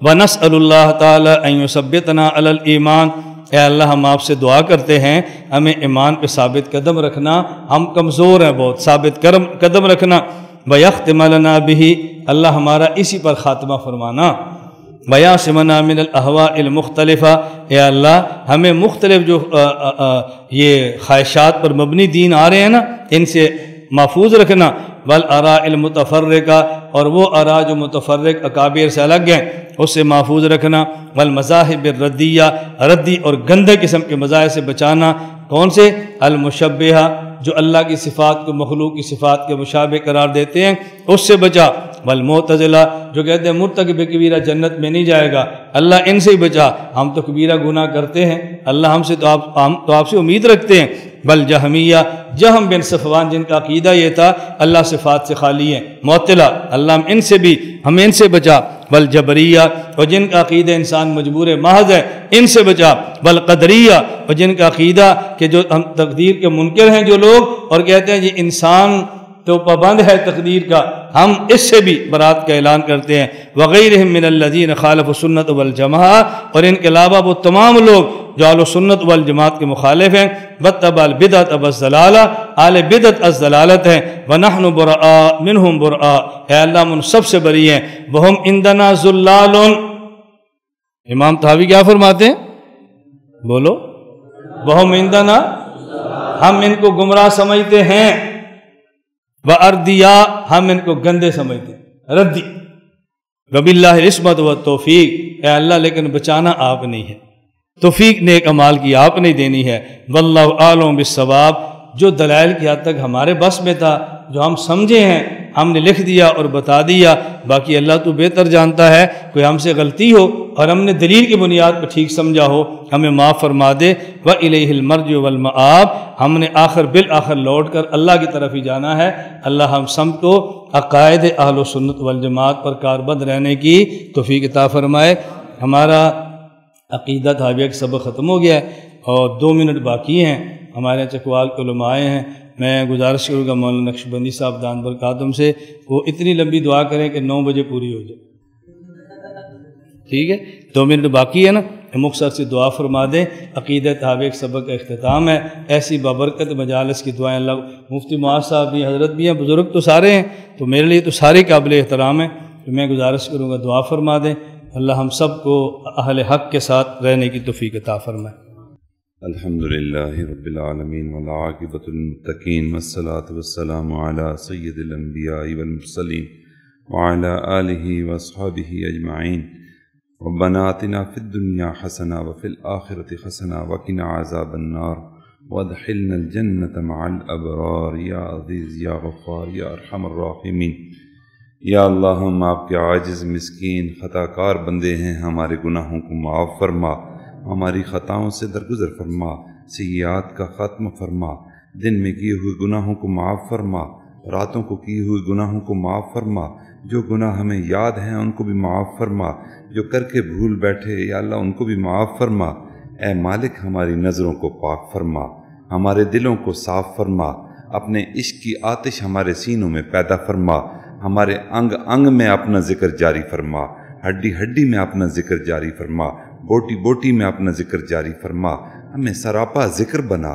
وَنَسْأَلُ اللَّهَ تَعَالَىٰ أَن يُثَبِّتْنَا عَلَى الْإِيمَانِ۔ اے اللہ ہم آپ سے دعا کرتے ہیں ہمیں ایمان پہ ثابت قدم رکھنا، ہم کمزور ہیں بہت، ثابت قدم رکھنا۔ وَيَخْتِمَ لَنَا بِهِ، اللہ ہمارا اسی پر خاتمہ فرمانا۔ وَيَعْصِمَنَا مِنَ الْأَهْوَاءِ الْمُخْتَلِفَةِ، اے اللہ ہمیں مختلف جو یہ خواہشات پر مبنی دین آ رہے ہیں نا ان سے محفوظ رکھنا۔ والآراء المتفرقہ، اور وہ آراء جو متفرق اکابر سے الگ ہیں اس سے محفوظ رکھنا۔ والمذاہب الردیہ، ردی اور گندے قسم کے مذاہب سے بچانا۔ کون سے؟ المشبہہ جو اللہ کی صفات کو مخلوق کی صفات کے مشابہ قرار دیتے ہیں اس سے بچا، والمعتزلہ جو کہتے ہیں مرتکب کبیرہ جنت میں نہیں جائے گا، اللہ ان سے ہی بچا، ہم تو کبیرہ گناہ کرتے ہیں، اللہ ہم تو آپ سے امید رکھتے ہیں۔ بل جہمیہ، جہم بن صفوان جن کا عقیدہ یہ تھا اللہ صفات سے خالی ہیں، معطلہ اللہ ہمیں ان سے بچا۔ بل جبریہ، اور جن کا عقیدہ انسان مجبور محض ہے ان سے بچا۔ بل قدریہ، اور جن کا عقیدہ کہ جو ہم تقدیر کے منکر ہیں جو لوگ اور کہتے ہیں یہ انسان تو پابند ہے تقدیر کا، ہم اس سے بھی برات کا اعلان کرتے ہیں۔ وغیرہم من الذین خالفوا السنۃ والجماعہ، اور ان کے علاوہ وہ تمام لوگ جو اہل سنت والجماعت کے مخالف ہیں۔ واتبع البدعۃ والضلالہ، اہل بدعت الضلالت ہیں۔ ونحن براء منہم براء، اے اللہ ہم ان سب سے بری ہیں۔ وہم عندنا ضلال، امام طحاوی کیا فرماتے ہیں؟ بولو، وہم عندنا، ہم ان کو گمراہ سمجھتے ہیں، وَأَرْدِيَا، ہم ان کو گندے سمجھتے ہیں، ردی۔ وَبِاللَّهِ الْعِصْمَةُ وَالتَّوْفِيقُ، اے اللہ لیکن بچانا آپ نہیں ہے، توفیق نیک اعمال کی آپ نہیں دینی ہے۔ وَاللَّهُ أَعْلَمُ بِالصَّوَابِ، جو دلائل کی حد تک ہمارے بس میں تھا، جو ہم سمجھے ہیں ہم نے لکھ دیا اور بتا دیا، باقی اللہ تو بہتر جانتا ہے، کوئی ہم سے غلطی ہو اور ہم نے دلیل کی بنیاد پر ٹھیک سمجھا ہو ہمیں معاف فرما دے۔ وَإِلَيْهِ الْمَرْجِعُ وَالْمَآبُ، ہم نے آخر بالآخر لوٹ کر اللہ کی طرف ہی جانا ہے۔ اللہ ہم سب کو عقائد اہل و سنت والجماعت پر کاربند رہنے کی توفیق عطا فرمائے۔ ہمارا عقیدہ طحاویہ کا سبق ختم ہو گیا ہے اور 2 منٹ باقی ہیں، ہمارے چکوال کے علماء آئے ہیں۔ میں گزارش کروں گا مولانا نقشبندی صاحب دان برکاتہم سے وہ اتنی لمبی دعا کریں کہ 9 بجے پوری ہو جائے، ٹھیک ہے؟ 2 منٹ باقی ہے نا، مختصر سے دعا فرما دیں۔ عقیدہ طحاویہ کے سبق کا اختتام ہے، ایسی بابرکت مجالس کی دعائیں اللہ، مفتی معاذ صاحب بھی حضرت بھی ہیں، بزرگ تو سارے ہیں، تو میرے لیے تو سارے قابل احترام ہیں، تو میں گزارش کروں گا دعا فرما دیں، اللہ ہم سب کو اہل حق کے ساتھ رہنے کی توفیق عطا فرمائے۔ الحمدللہ رب العالمین والعاقبۃ للمتقین والصلاة والسلام علی سید الانبیاء والمرسلین وعلی آلہ واصحابہ اجمعین۔ ربنا آتنا فی الدنیا حسنہ وفی الآخرۃ حسنہ وقنا عذاب النار وادخلنا الجنۃ مع الابرار یا عزیز یا غفار یا ارحم الراحمین۔ یا اللہ ہم آپ کے عاجز مسکین خطا کار بندے ہیں، ہمارے گناہوں کو معاف فرما، ہماری خطاؤں سے درگزر فرما، سیئات کا خاتمہ فرما، دن میں کیے ہوئے گناہوں کو معاف فرما، راتوں کو کیے ہوئے گناہوں کو معاف فرما، جو گناہ ہمیں یاد ہیں ان کو بھی معاف فرما، جو کر کے بھول بیٹھے یا اللہ ان کو بھی معاف فرما۔ اے مالک ہماری نظروں کو پاک فرما، ہمارے دلوں کو صاف فرما، اپنے عشق کی آتش ہمارے سینوں میں پیدا فرما، ہمارے انگ انگ میں اپنا ذکر جاری فرما، ہڈی ہڈی میں اپنا ذکر جاری فرما، بوٹی بوٹی میں اپنا ذکر جاری فرما، ہمیں سراپا ذکر بنا۔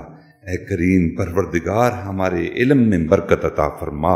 اے کریم پروردگار ہمارے علم میں برکت عطا فرما،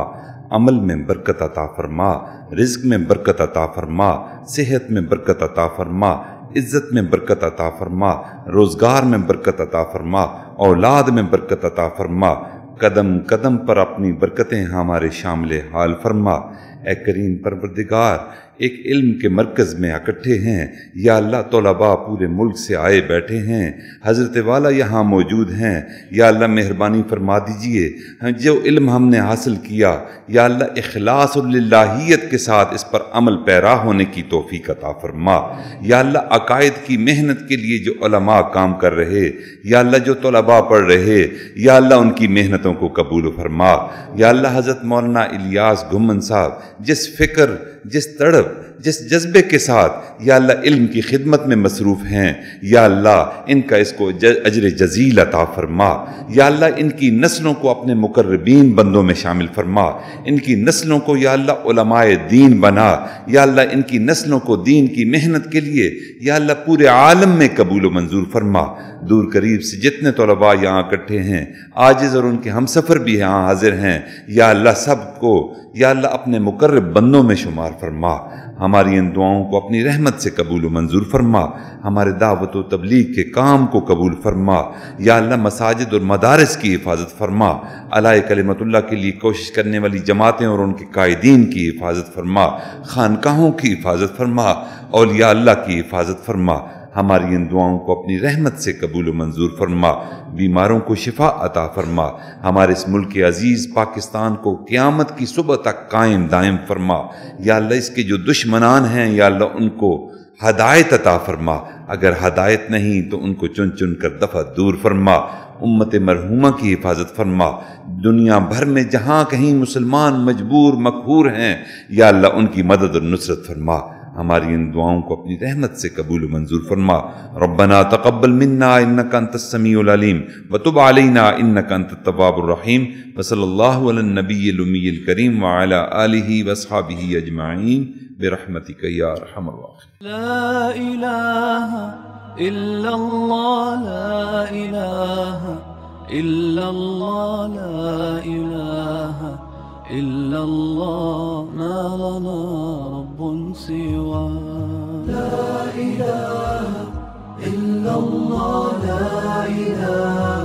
عمل میں برکت عطا فرما، رزق میں برکت عطا فرما، صحت میں برکت عطا فرما، عزت میں برکت عطا فرما، روزگار میں برکت عطا فرما، اولاد میں برکت عطا فرما، قدم قدم پر اپنی برکتیں ہمارے شامل حال فرما۔ اے کریم پروردگار ایک علم کے مرکز میں اکٹھے ہیں یا اللہ، طلباء پورے ملک سے آئے بیٹھے ہیں، حضرت والا یہاں موجود ہیں، یا اللہ مہربانی فرما دیجئے جو علم ہم نے حاصل کیا یا اللہ اخلاص اور للہیت کے ساتھ اس پر عمل پیرا ہونے کی توفیق عطا فرما۔ یا اللہ عقائد کی محنت کے لیے جو علماء کام کر رہے، یا اللہ جو طلباء پڑھ رہے، یا اللہ ان کی محنتوں کو قبول فرما۔ یا اللہ حضرت مولانا الیاس گھمن صاحب جس فکر، جس تڑپ، جس جذبے کے ساتھ یا اللہ علم کی خدمت میں مصروف ہیں، یا اللہ ان کا اس کو اجر جزیل عطا فرما۔ یا اللہ ان کی نسلوں کو اپنے مقربین بندوں میں شامل فرما، ان کی نسلوں کو یا اللہ علماء دین بنا، یا اللہ ان کی نسلوں کو دین کی محنت کے لیے یا اللہ پورے عالم میں قبول و منظور فرما۔ دور قریب سے جتنے طلباء یہاں اکٹھے ہیں، عاجز اور ان کے ہم سفر بھی یہاں حاضر ہیں، یا اللہ سب کو یا اللہ اپنے مقرب بندوں میں شمار فرما۔ ہماری ان دعاؤں کو اپنی رحمت سے قبول و منظور فرما، ہمارے دعوت و تبلیغ کے کام کو قبول فرما۔ یا اللہ مساجد اور مدارس کی حفاظت فرما، علی کلمت اللہ کے لیے کوشش کرنے والی جماعتیں اور ان کے قائدین کی حفاظت فرما، خانقاہوں کی حفاظت فرما، اولیاء اللہ کی حفاظت فرما۔ ہماری ان دعاؤں کو اپنی رحمت سے قبول و منظور فرما، بیماروں کو شفا عطا فرما، ہمارے اس ملک عزیز پاکستان کو قیامت کی صبح تک قائم دائم فرما۔ یا اللہ اس کے جو دشمنان ہیں یا اللہ ان کو ہدایت عطا فرما، اگر ہدایت نہیں تو ان کو چن چن کر دفع دور فرما۔ امت مرحومہ کی حفاظت فرما، دنیا بھر میں جہاں کہیں مسلمان مجبور مقہور ہیں یا اللہ ان کی مدد اور نصرت فرما، ہماری ان دعاؤں کو اپنی رحمت سے قبول و منظور فرما۔ ربنا تقبل منا انک انت السمیع العلیم وتب علینا انک انت التواب الرحیم، وصلی اللہ علی النبی الامی الکریم وعلی آلہ واصحابہ اجمعین برحمتک یا ارحم الراحمین۔ لا الہ الا اللہ، لا الہ الا اللہ، لا الہ الا اللہ، ما لنا رب سوا۔ لا الہ الا اللہ، لا الہ